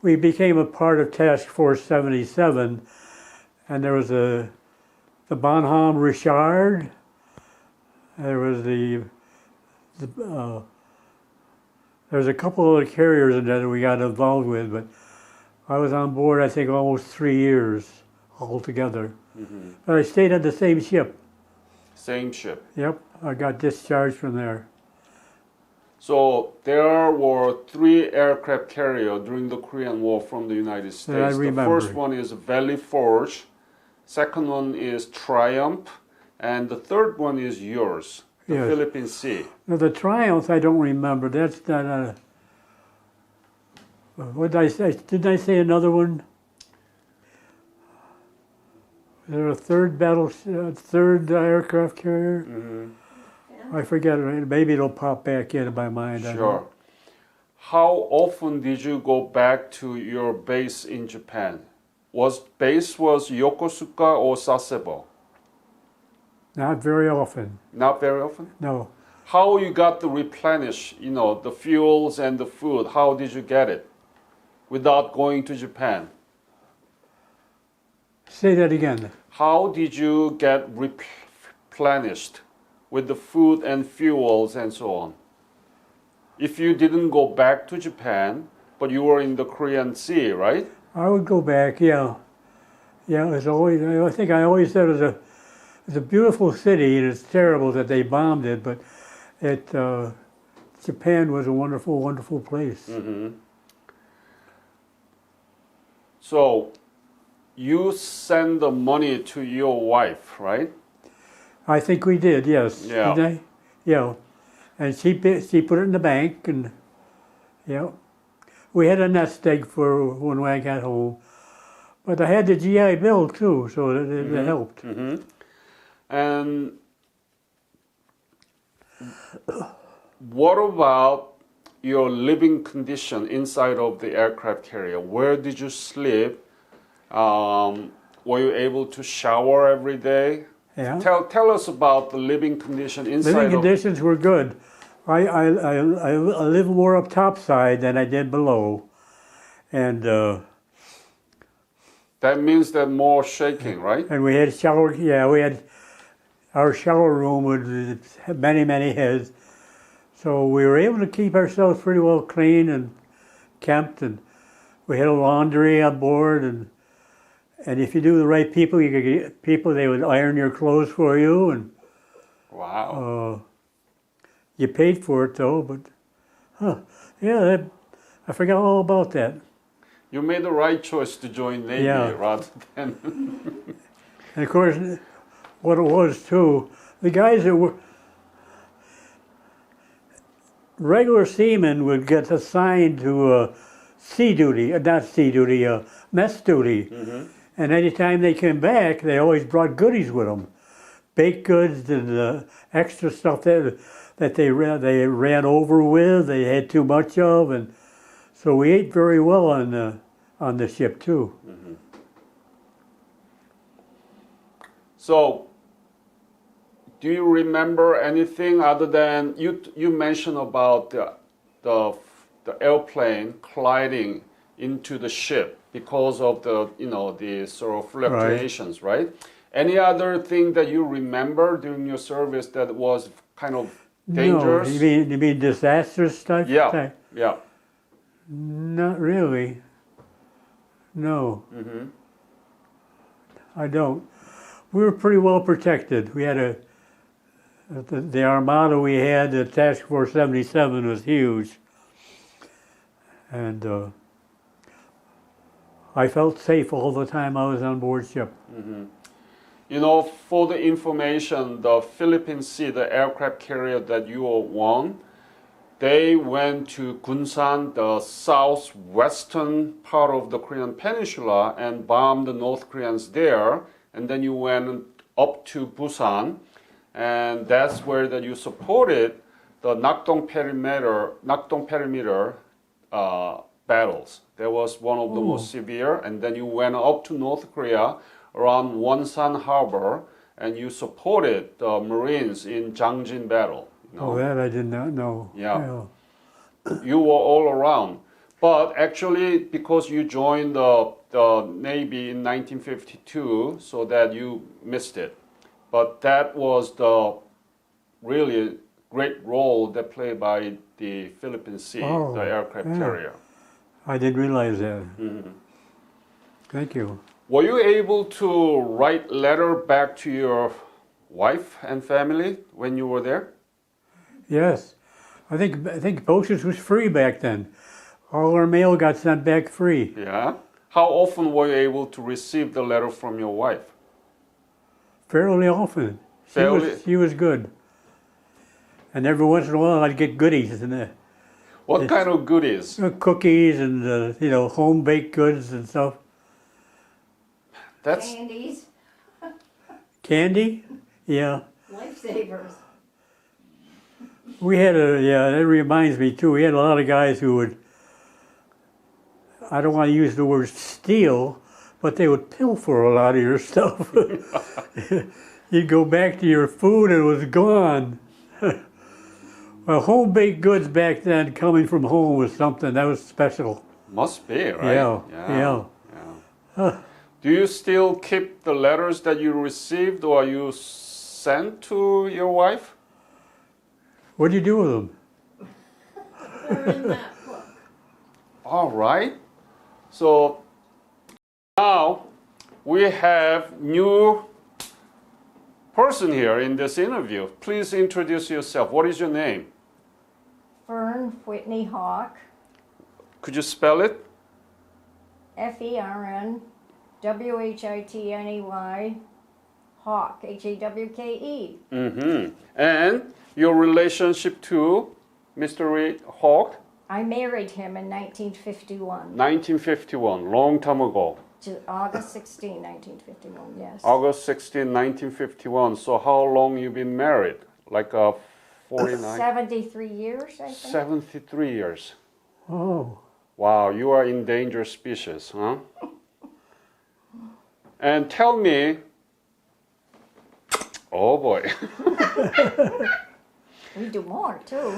We became a part of Task Force 77, and there was the Bonhomme Richard. There was there was a couple of carriers in that we got involved with, but I was on board, I think, almost 3 years altogether. But I stayed on the same ship. Same ship. Yep, I got discharged from there. So there were 3 aircraft carriers during the Korean War from the United States. I remember. The first one is Valley Forge, second one is Triumph, and the third one is yours, the Yes. Philippine Sea. Now the Triumph, I don't remember. That's not a. What did I say? Didn't I say another one? Is there a third third aircraft carrier? I forget it. Maybe it'll pop back into my mind. I don't Sure. know. How often did you go back to your base in Japan? Was Yokosuka or Sasebo? Not very often. Not very often? No. How you got to replenish, the fuels and the food? How did you get it without going to Japan? Say that again. How did you get replenished with the food and fuels and so on? If you didn't go back to Japan, but you were in the Korean Sea, right? I would go back. Yeah. Yeah. It's always. I think I always said it's a beautiful city, and it's terrible that they bombed it, but Japan was a wonderful, wonderful place. So you send the money to your wife, right? I think we did, yes. Yeah. Didn't I? Yeah. And she put it in the bank, and yeah. We had a nest egg for when I got home. But I had the GI Bill too, so it helped. And what about your living condition inside of the aircraft carrier? Where did you sleep? Were you able to shower every day? Yeah. Tell us about the living condition inside. Living conditions were good. I live more up top side than I did below, and that means that more shaking, right? and we had shower. Yeah, we had our shower room with many heads, So we were able to keep ourselves pretty well clean and kempt, and we had a laundry on board, and if you do the right people, you could get people, they would iron your clothes for you, and Wow. you paid for it though, but I forgot all about that. You made the right choice to join Navy Yeah. rather than. And of course, what it was too, the guys that were regular seamen would get assigned to sea duty, mess duty. And anytime they came back, they always brought goodies with them, baked goods and extra stuff that they ran over with. They had too much of, and so we ate very well on the ship too. So, do you remember anything other than you mentioned about the airplane colliding into the ship because of the sort of fluctuations, right? Any other thing that you remember during your service that was kind of dangerous? No, you mean disastrous stuff? Yeah, yeah. Not really. No. I don't. We were pretty well protected. We had the armada we had, the Task Force 77 was huge. And I felt safe all the time I was on board ship. You know, for the information, the Philippine Sea, the aircraft carrier that you won, they went to Gunsan, the southwestern part of the Korean peninsula, and bombed the North Koreans there. And then you went up to Busan, and that's where that you supported the Nakdong perimeter battles. That was one of the most severe. And then you went up to North Korea around Wonsan Harbor, and you supported the Marines in Jangjin battle. You know? Oh, that I did not know. Yeah. You were all around. But actually, because you joined the Navy in 1952, so that you missed it. But that was the really great role that played by the Philippine Sea, the aircraft carrier. I didn't realize that. Thank you. Were you able to write letter back to your wife and family when you were there? Yes. I think postage was free back then. All our mail got sent back free. Yeah. How often were you able to receive the letter from your wife? Fairly often. She was good. And every once in a while I'd get goodies and What kind of goodies? cookies and home baked goods and stuff. That's Candies, Candy? Yeah. lifesavers. We had that reminds me too, we had a lot of guys who would, I don't want to use the word steal, but they would pilfer a lot of your stuff. You'd go back to your food and it was gone. Well, home baked goods back then, coming from home was something that was special. must be, right? Yeah. Do you still keep the letters that you received, or you sent to your wife? What do you do with them? They're in that book. All right. So now we have new person here in this interview. Please introduce yourself. What is your name? Fern Whitney Hawke, Could you spell it? Fern Whitney, Hawke, Hawke. Mm-hmm. And your relationship to Mr. Hawke? I married him in 1951, 1951, long time ago. to August 16, 1951, yes. August 16, 1951. So how long you been married? Like 49? 73 years, I think. 73 years. Oh, Wow, you are endangered species, huh? And tell me, oh boy. We do more, too.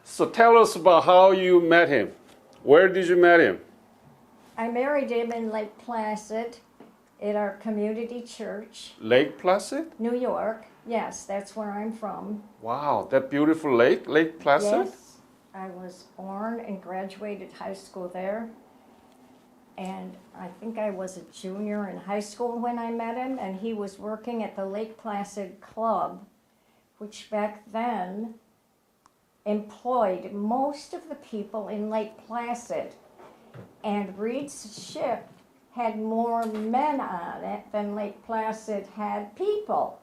So tell us about how you met him. Where did you meet him? I married him in Lake Placid at our community church, Lake Placid? New York. Yes, that's where I'm from. Wow, that beautiful lake, Lake Placid? Yes, I was born and graduated high school there. And I think I was a junior in high school when I met him, and he was working at the Lake Placid Club, which back then employed most of the people in Lake Placid. And Reed's ship had more men on it than Lake Placid had people.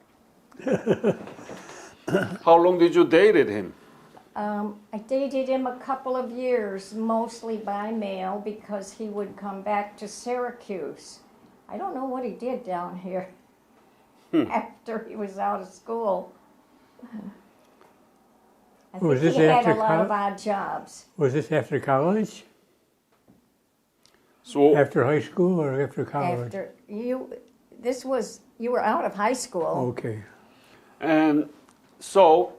How long did you dated him? I dated him a couple of years, mostly by mail, because he would come back to Syracuse. I don't know what he did down here after he was out of school. I Was think this he had a after lot of college? odd jobs. Was this after college? So, After high school or after college? After you were out of high school. Okay. and so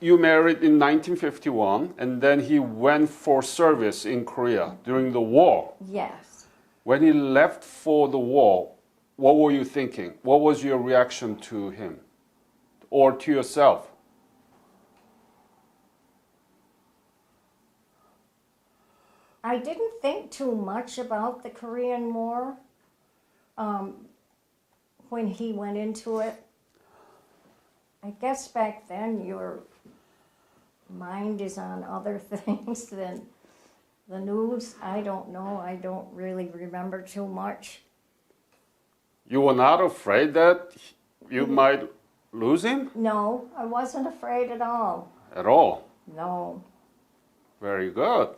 you married in 1951, and then he went for service in Korea during the war. Yes. When he left for the war, what were you thinking? What was your reaction to him or to yourself? I didn't think too much about the Korean War when he went into it. I guess back then your mind is on other things than the news. I don't know. I don't really remember too much. You were not afraid that you might lose him No, I wasn't afraid at all. at all? No. Very good.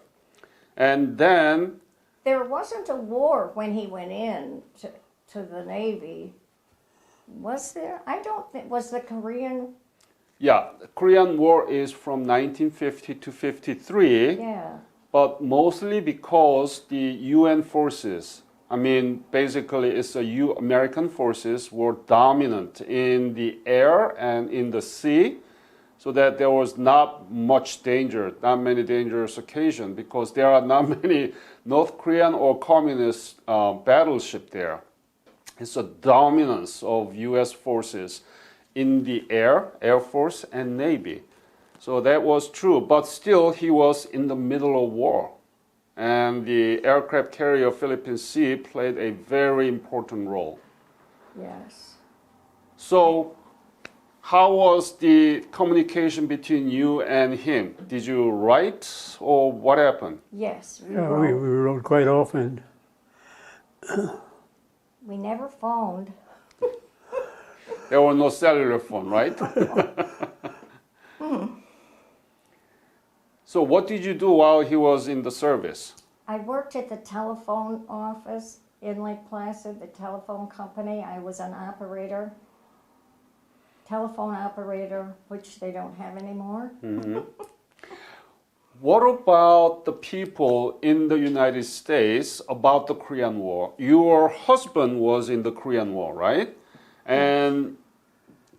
And then, There wasn't a war when he went in to the Navy. Was there? I don't think, was the Korean? yeah, the Korean War is from 1950 to 53, Yeah. but mostly because the UN forces, I mean, basically it's American forces were dominant in the air and in the sea, so that there was not much danger, not many dangerous occasions, because there are not many North Korean or communist battleship there. It's a dominance of U.S. forces in the air, Air Force, and Navy. So that was true, but still he was in the middle of war. And the aircraft carrier Philippine Sea played a very important role. Yes. So how was the communication between you and him? Did you write or what happened? Yes. We Yeah, wrote. we wrote quite often. We never phoned. There was no cellular phone, right? So what did you do while he was in the service? I worked at the telephone office in Lake Placid, the telephone company. I was an operator, telephone operator, which they don't have anymore. What about the people in the United States about the Korean War? Your husband was in the Korean War, right? And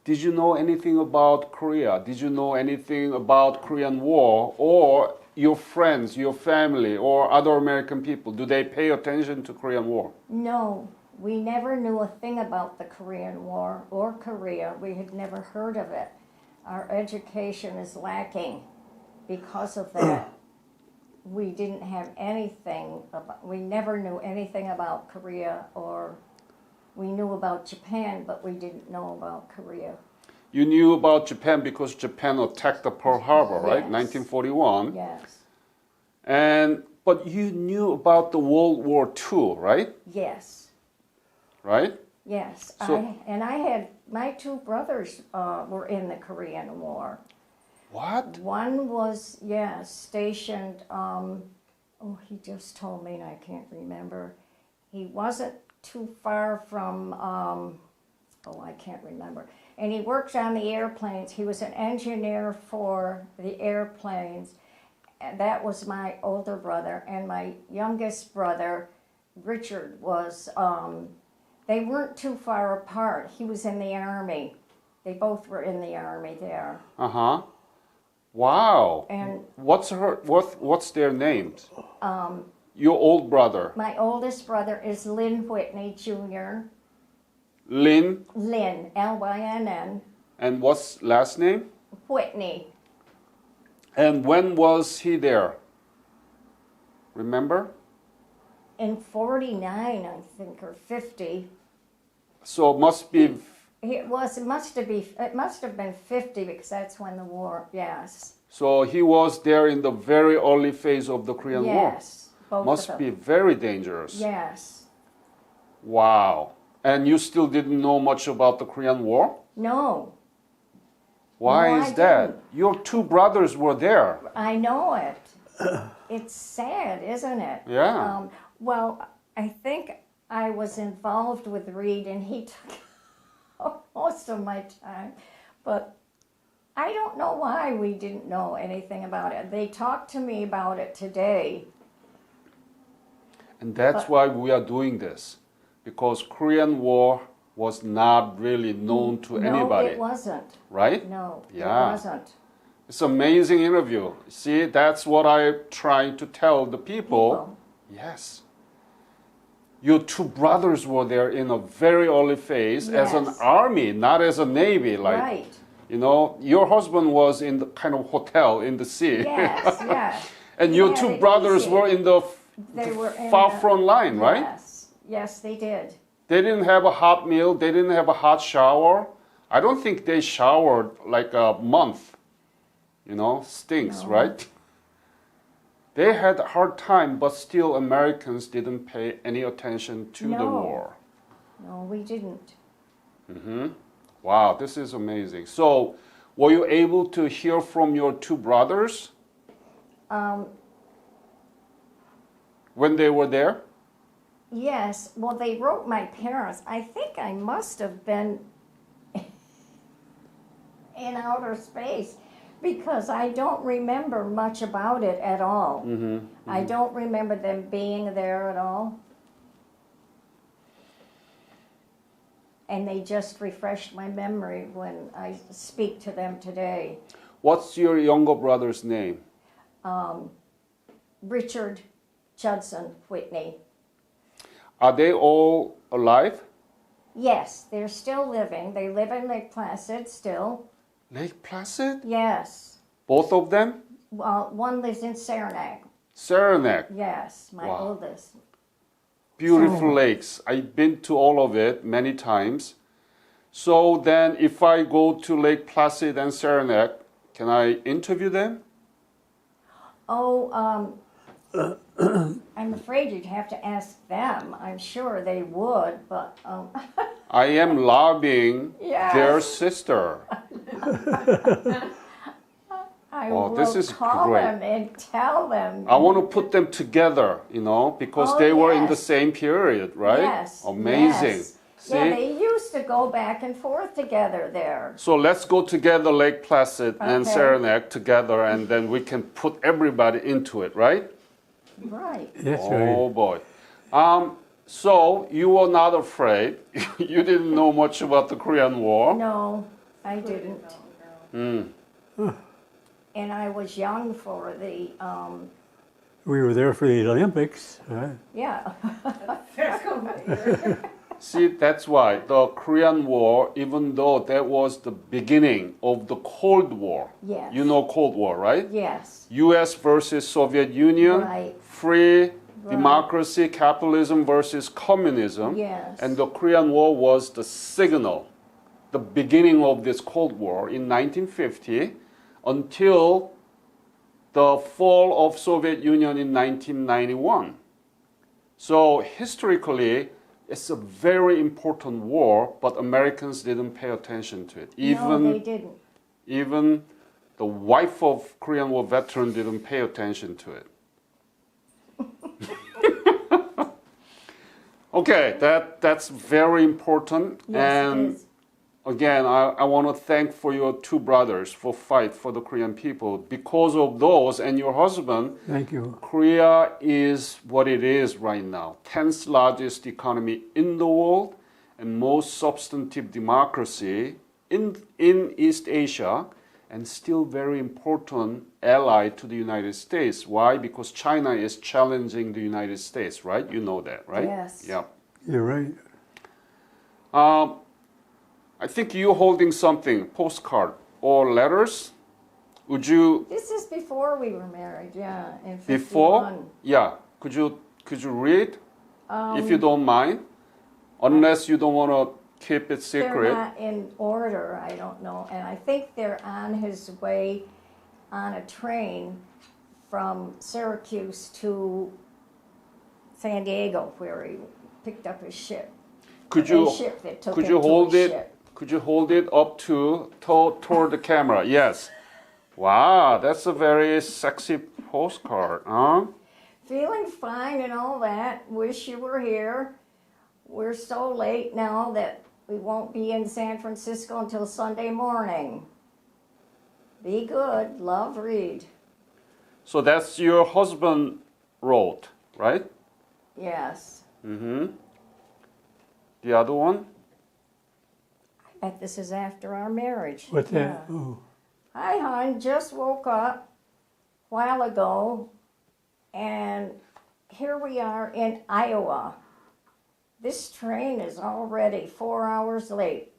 did you know anything about Korea? Did you know anything about Korean War? Or your friends, your family, or other American people, do they pay attention to Korean War? No, we never knew a thing about the Korean War or Korea. We had never heard of it. Our education is lacking because of that. We didn't have anything about, we never knew anything about Korea, or we knew about Japan, but we didn't know about Korea. You knew about Japan because Japan attacked the Pearl Harbor, right? Yes. 1941. Yes, But you knew about the World War II, right? yes, Right? yes. So- I had, my two brothers were in the Korean War. What? One was, stationed, he just told me and I can't remember. He wasn't too far from, I can't remember. And he worked on the airplanes. He was an engineer for the airplanes. And that was my older brother. And my youngest brother, Richard, was, they weren't too far apart. He was in the Army. They both were in the Army there. Uh-huh. Wow. And What's their names? your old brother? My oldest brother is Lynn Whitney Jr. Lynn, Lynn, Lynn, and what's last name? Whitney. And when was he there? Remember? In 49, I think, or 50. So it must be, It must have been 50 because that's when the war, yes. so he was there in the very early phase of the Korean War. Yes, both Must of be them. very dangerous. Yes. Wow. And you still didn't know much about the Korean War? No, Why No, is I that? didn't. Your two brothers were there. I know it. It's sad, isn't it? Yeah. Well, I think I was involved with Reed and he took most of my time. But I don't know why we didn't know anything about it. They talked to me about it today. And that's But- why we are doing this. Because Korean War was not really known to anybody. No, it wasn't. Right? No, Yeah. it wasn't. It's an amazing interview. See, that's what I try to tell the people. Yes. Your two brothers were there in a very early phase as an Yes. army, not as a navy. Like, Right. you know, your husband was in the kind of hotel in the sea. Yes, yes. And your Yeah, two the brothers easy. were in the They were in far the- front line, right? Yes, yes, they did. They didn't have a hot meal. They didn't have a hot shower. I don't think they showered like a month. You know, stinks, No. right? They had a hard time, but still Americans didn't pay any attention to the No. war. No, we didn't. Wow, this is amazing. So, were you able to hear from your two brothers when they were there? Yes, well, they wrote my parents. I think I must have been in outer space because I don't remember much about it at all. I don't remember them being there at all. And they just refreshed my memory when I speak to them today. What's your younger brother's name? Richard Judson Whitney. Are they all alive? Yes, they're still living. They live in Lake Placid still. Lake Placid? Yes. Both of them? Well, one lives in Saranac. Saranac. Yes, my Wow. oldest. Beautiful lakes. I've been to all of it many times. So then, if I go to Lake Placid and Saranac, can I interview them? Oh, I'm afraid you'd have to ask them. I'm sure they would, but I am lobbying Yes. their sister. I Oh, will this is call great. them and tell them. I want to put them together, you know, because Oh, they were in the yes. same period, right? Yes. Amazing. Yes. See? Yeah, they used to go back and forth together there. So let's go together, Lake Placid and Okay. Saranac together, and then we can put everybody into it, right? Right. That's Oh right. boy. So you were not afraid. You didn't know much about the Korean War. No, I didn't. And I was young for the, We were there for the Olympics. yeah. See, that's why the Korean War, even though that was the beginning of the Cold War. Yes. You know Cold War, right? Yes. U.S. versus Soviet Union, Right. free democracy, capitalism versus communism. Yes. And the Korean War was the signal, the beginning of this Cold War in 1950 until the fall of Soviet Union in 1991. So historically, it's a very important war, but Americans didn't pay attention to it. No, they didn't. Even the wife of Korean War veteran didn't pay attention to it. Okay, that's very important. Yes, and it is. again, I want to thank for your two brothers for fight for the Korean people. Because of those and your husband, Thank you. Korea is what it is right now. 10th largest economy in the world and most substantive democracy in East Asia and still very important ally to the United States. Why? Because China is challenging the United States, right? You know that, right? Yes. Yeah. You're right. I think you're holding something, postcard or letters. Would you This is before we were married, yeah, in 51. before? Yeah. Could you read if you don't mind? Unless you don't want to keep it They're secret. not in order, I don't know, and I think they're on his way on a train from Syracuse to San Diego, where he picked up his ship. Could A you ship that took could him you to hold his it? ship. Could you hold it up toward the camera? Yes. Wow, that's a very sexy postcard, huh? Feeling fine and all that. Wish you were here. We're so late now that we won't be in San Francisco until Sunday morning. Be good. Love, Reed. So that's your husband wrote, right? Yes. Mm-hmm. The other one? I bet this is after our marriage. What's that? Yeah. Oh, Hi, hon. Just woke up a while ago, and here we are in Iowa. This train is already 4 hours late,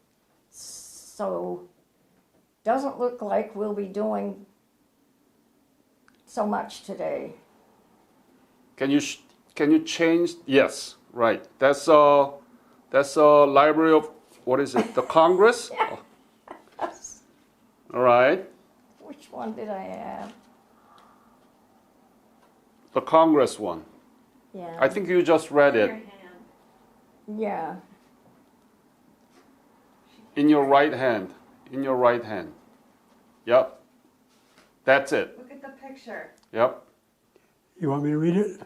so doesn't look like we'll be doing so much today. Can you change? Yes, right. That's a Library of, what is it? The Congress? Yes. All right. Which one did I have? The Congress one. Yeah. I think you just read Your it hand. Yeah. in your right hand. In your right hand. Yep. That's it. Look at the picture. Yep. you want me to read it?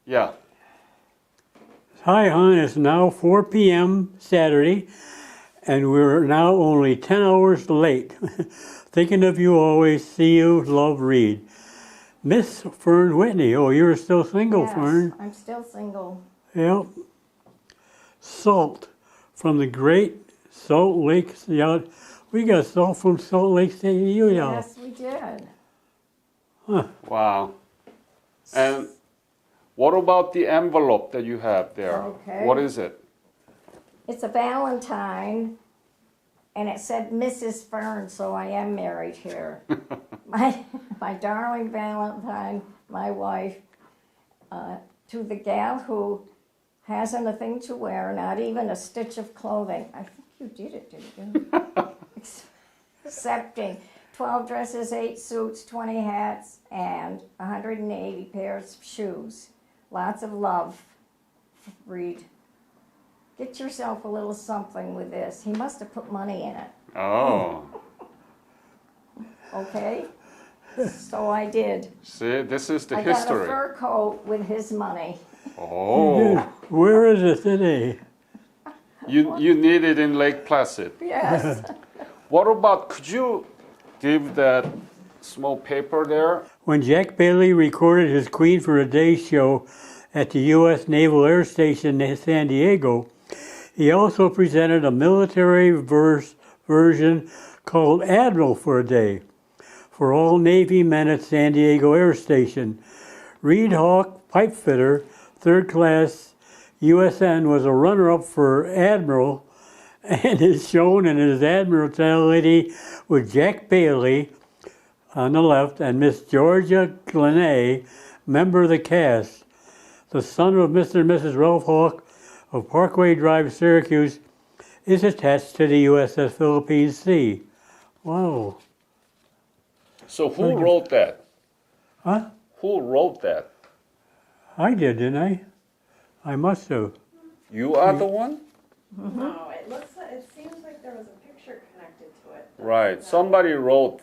Yeah. Hi, hon. It's now 4 p.m. Saturday, and we're now only 10 hours late. Thinking of you always. See you. Love, Reed. Miss Fern Whitney. Oh, you're still single, Yes, Fern. I'm still single. Yep. Salt from the great Salt Lake. Yeah, we got salt from Salt Lake City, Utah. Yes, we did. Wow. And what about the envelope that you have there? Okay. What is it? It's a Valentine, and it said Mrs. Fern, so I am married here. my darling Valentine, my wife, to the gal who hasn't a thing to wear, not even a stitch of clothing. I think you did it, didn't you? Excepting 12 dresses, 8 suits, 20 hats, and 180 pairs of shoes. Lots of love, Reed. Get yourself a little something with this. He must have put money in it, Oh. okay? So I did. See, this is the I got a history. fur coat with his money. Oh. Where is it today? You need it in Lake Placid. Yes. What about, could you give that small paper there? When Jack Bailey recorded his Queen for a Day show at the U.S. Naval Air Station in San Diego, he also presented a military version called Admiral for a Day for all Navy men at San Diego Air Station. F Hawke, pipefitter, third class USN, was a runner-up for Admiral and is shown in his admiralty with Jack Bailey on the left and Miss Georgia Glenay, member of the cast. The son of Mr. and Mrs. Ralph Hawke of Parkway Drive, Syracuse, is attached to the USS Philippine Sea. Wow. So who wrote that? Huh? Who wrote that? I did, didn't I? I must have. You are the one? No, it seems like there was a picture connected to it. Right. Somebody wrote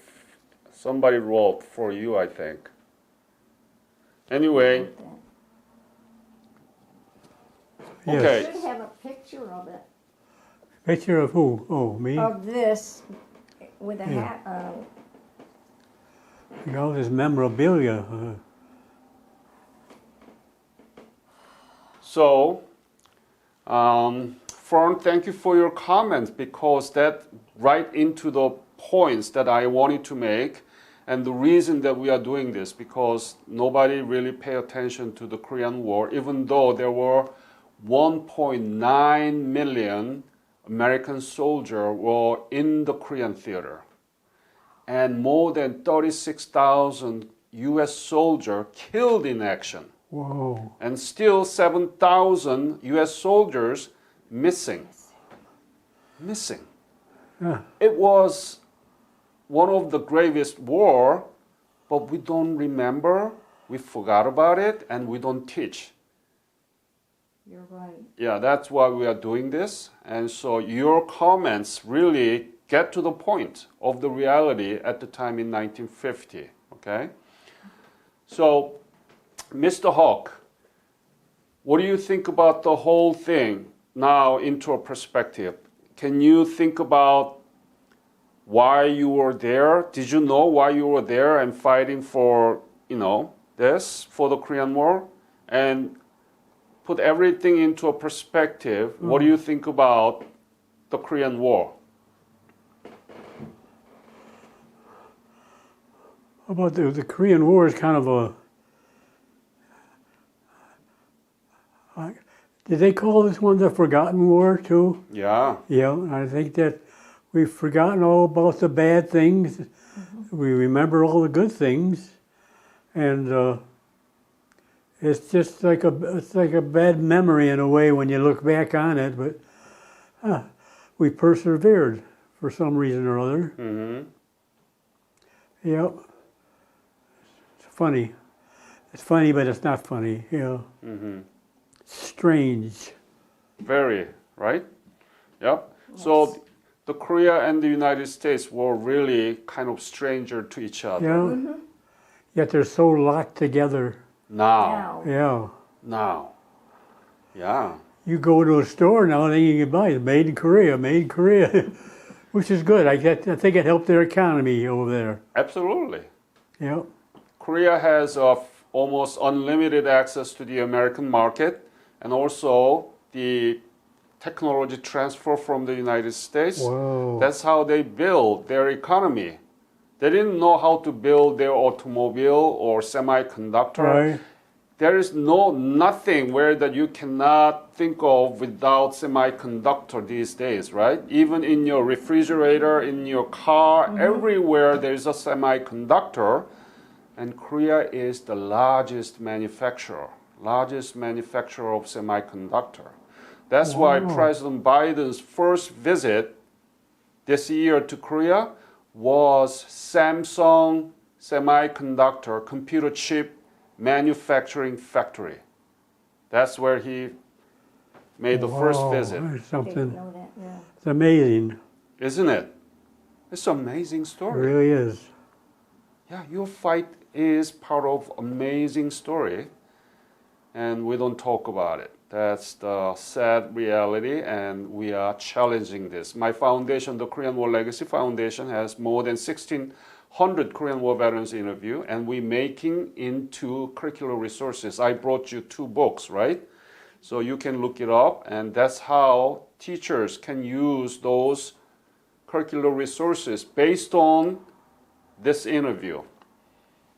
for you, I think. Anyway, Yes. okay. Should have a picture of it, Picture of who? Oh, me? of this, with a Yeah. hat on. You know, this memorabilia. So, Fern, thank you for your comments because that right into the points that I wanted to make. And the reason that we are doing this, because nobody really paid attention to the Korean War, even though there were 1.9 million American soldiers were in the Korean theater. And more than 36,000 US soldiers killed in action. Whoa. And still 7,000 US soldiers missing. Missing. Yeah. It was one of the gravest war, but we don't remember, we forgot about it, and we don't teach. You're right. Yeah, that's why we are doing this. And so your comments really get to the point of the reality at the time in 1950, okay? So, Mr. Hawke, what do you think about the whole thing now into a perspective? Can you think about why you were there? Did you know why you were there and fighting for, this, for the Korean War? And put everything into a perspective. What do you think about the Korean War? About the Korean War is kind of did they call this one the Forgotten War too? Yeah. Yeah, I think that we've forgotten all about the bad things. We remember all the good things, and it's just like a bad memory in a way when you look back on it. But we persevered for some reason or other. Mm-hmm. Yeah, it's funny. It's funny, but it's not funny. Yeah, Mm-hmm. strange. Very, right? Yep. So the Korea and the United States were really kind of stranger to each other. Yeah, yet they're so locked together. Now. Yeah. Now. Yeah. You go to a store now, and you can buy it made in Korea, made in Korea, which is good. I think it helped their economy over there. Absolutely. Yeah. Korea has almost unlimited access to the American market and also the technology transfer from the United States. Whoa. That's how they build their economy. They didn't know how to build their automobile or semiconductor. Right. There is nothing where that you cannot think of without semiconductor these days, right? Even in your refrigerator, in your car, everywhere there is a semiconductor. And Korea is the largest manufacturer of semiconductor. That's why President Biden's first visit this year to Korea was Samsung Semiconductor computer chip manufacturing factory. That's where he made the first visit. There's Didn't something. know that, yeah. It's amazing. Isn't it? It's an amazing It story. really is. Yeah, your fight is part of amazing story, and we don't talk about it. That's the sad reality, and we are challenging this. My foundation, the Korean War Legacy Foundation, has more than 1,600 Korean War veterans interview, and we're making into curricular resources. I brought you 2 books, right? So you can look it up, and that's how teachers can use those curricular resources based on this interview.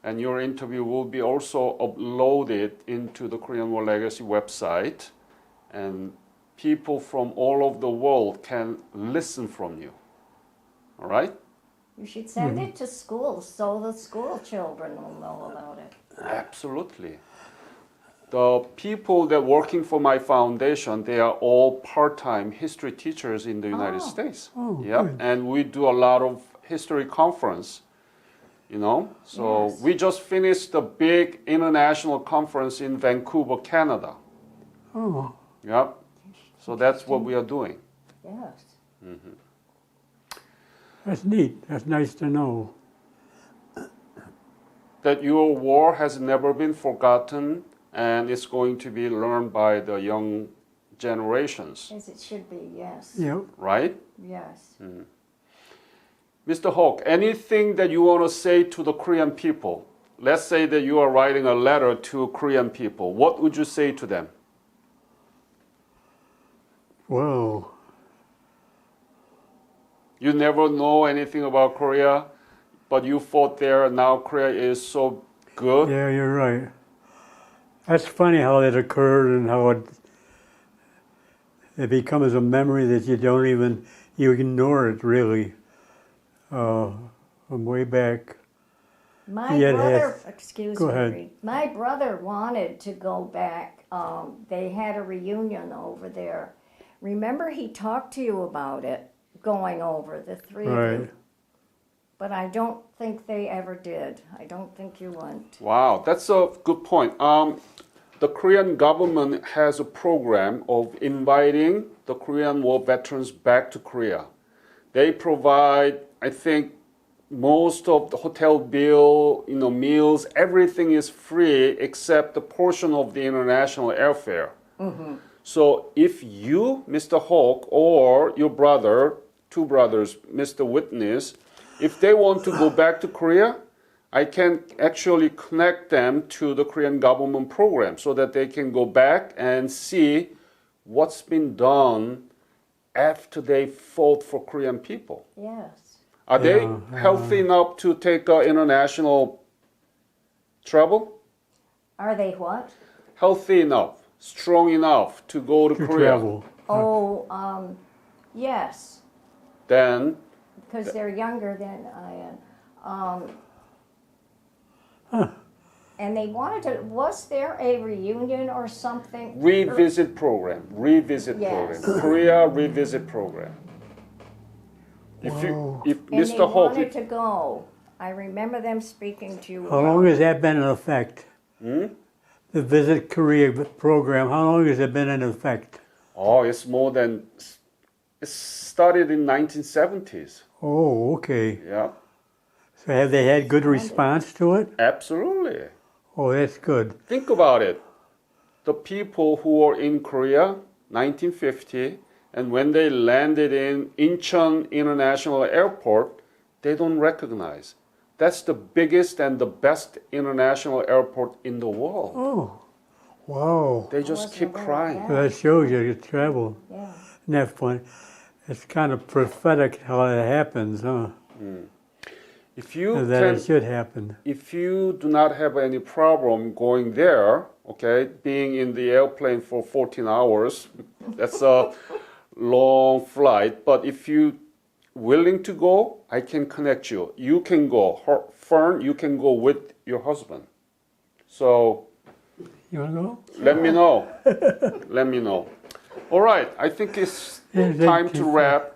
And your interview will be also uploaded into the Korean War Legacy website, and people from all over the world can listen from you. All right? You should send it to schools so the school children will know about it. Absolutely. The people that working for my foundation, they are all part-time history teachers in the United States. Oh, Yep. good. And we do a lot of history conference. So Yes. we just finished the big international conference in Vancouver, Canada. Oh, Yep. So that's what we are doing. Yes. that's neat. That's nice to know. That your war has never been forgotten, and it's going to be learned by the young generations, As it should be, yes. Yep. right? Yes. Mr. Hawke, anything that you want to say to the Korean people? Let's say that you are writing a letter to Korean people. What would you say to them? Whoa. You never know anything about Korea, but you fought there, and now Korea is so good. Yeah, you're right. That's funny how that occurred and how it becomes a memory that you don't even, you ignore it really, from way back. My Yeah, it brother, has- excuse go me, ahead. Reed. My brother wanted to go back. They had a reunion over there. Remember, he talked to you about it, going over, the three of Right. you. But I don't think they ever did. I don't think you went. Wow, that's a good point. The Korean government has a program of inviting the Korean War veterans back to Korea. They provide, I think, most of the hotel bill, meals, everything is free except the portion of the international airfare. So if you, Mr. Hawke, or your brother, two brothers, Mr. Witness, if they want to go back to Korea, I can actually connect them to the Korean government program so that they can go back and see what's been done after they fought for Korean people. Yes. Are they Yeah, healthy enough to take international travel? Are they what? Healthy enough, strong enough to go to To Korea? travel. Oh, yes, Then because they're younger than I am. And they wanted to, was there a reunion or something? revisit program, revisit Yes. program, Korea revisit program. If Wow. if And they Mr. Hawke, wanted to go. I remember them speaking to you How about long has that been in effect? The Visit Korea program, how long has it been in effect? it's more than it started in 1970s. Oh, okay. Yeah, So have they had good response to it? absolutely. Oh, that's good. Think about it. The people who were in Korea 1950 and when they landed in Incheon International Airport, they don't recognize. That's the biggest and the best international airport in the world. Oh, wow. They just wasn't keep aware of crying. that. Well, that shows you travel. Yeah. Isn't that fun? It's kind of prophetic how it happens, huh? If you That can, it should happen. if you do not have any problem going there, okay, being in the airplane for 14 hours, that's a long flight. But if you willing to go, I can connect you. You can go. Fern, you can go with your husband. So You want to go? let me know. Let me know. All right, I think it's time to wrap.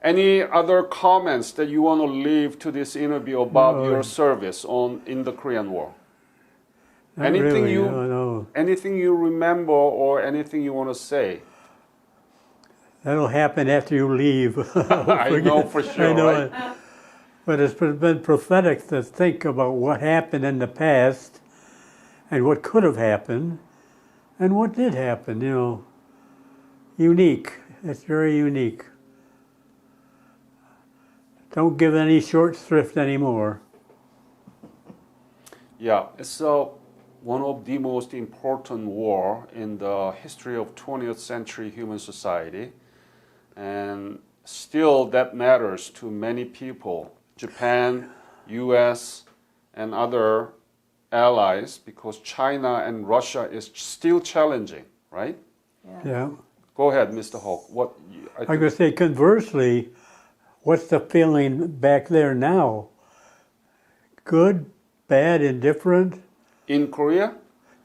Any other comments that you want to leave to this interview about No. your service in the Korean War? Not Anything really, you- no. Anything you remember or anything you want to say? That'll happen after you leave. I know for sure, I know right? it. But it's been prophetic to think about what happened in the past and what could have happened and what did happen, Unique. It's very unique. Don't give any short shrift anymore. Yeah, it's one of the most important war in the history of 20th century human society. And still that matters to many people, Japan, US, and other allies, because China and Russia is still challenging, right? Yeah. Go ahead, Mr. Hawke. I'm going to say conversely, what's the feeling back there now? Good, bad, indifferent? in Korea,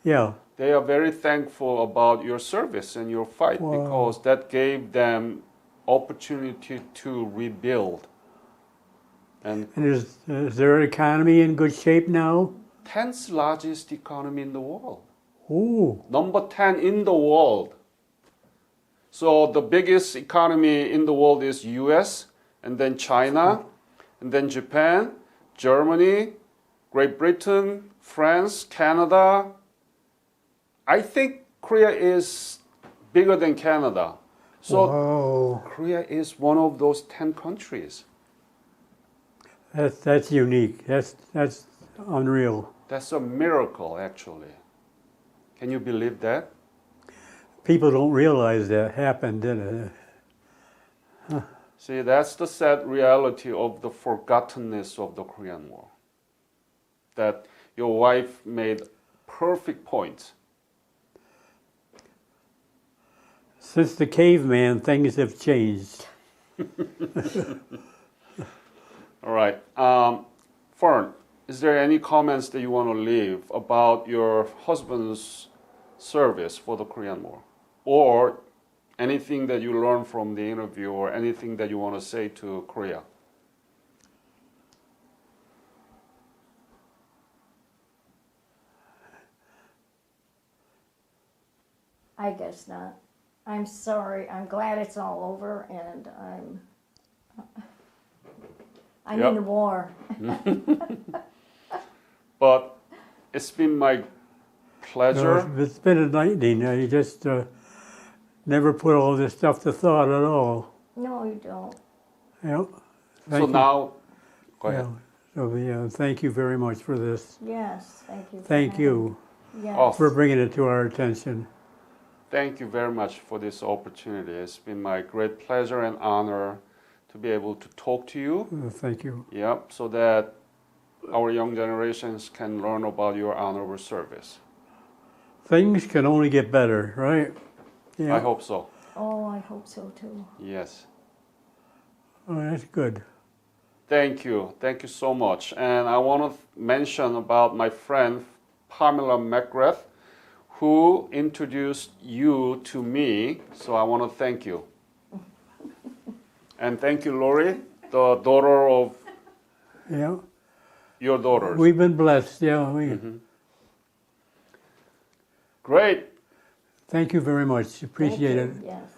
Yeah. they are very thankful about your service and your fight Wow. because that gave them opportunity to rebuild. And And is their economy in good shape now? 10th largest economy in the world. Ooh. Number 10 in the world. So the biggest economy in the world is US, and then China, and then Japan, Germany, Great Britain, France, Canada. I think Korea is bigger than Canada. So Whoa. Korea is one of those 10 countries. That's unique. That's unreal. That's a miracle, actually. Can you believe that? People don't realize that happened, did it? See, that's the sad reality of the forgottenness of the Korean War. That your wife made perfect points. Since the caveman, things have changed. All right. Fern, is there any comments that you want to leave about your husband's service for the Korean War? Or anything that you learned from the interview or anything that you want to say to Korea? I guess not. I'm sorry. I'm glad it's all over, and I'm Yep. in the war. But it's been my pleasure. It's been enlightening. I just never put all this stuff to thought at all. No, you don't. Yeah. So Thank you. now, go ahead. Thank you very much for this. Yes, thank you. for Thank having- you Yes. Oh. for bringing it to our attention. Thank you very much for this opportunity. It's been my great pleasure and honor to be able to talk to you. Thank you. Yep, so that our young generations can learn about your honorable service. Things can only get better, right? Yeah. I hope so. Oh, I hope so too. Yes. Oh, that's good. Thank you. Thank you so much. And I want to mention about my friend Pamela McGrath, who introduced you to me. So I want to thank you. And thank you, Lori, the daughter of Yeah. your daughters. We've been blessed. Yeah. Great. Thank you very much. Appreciate Thank it. you. Yes.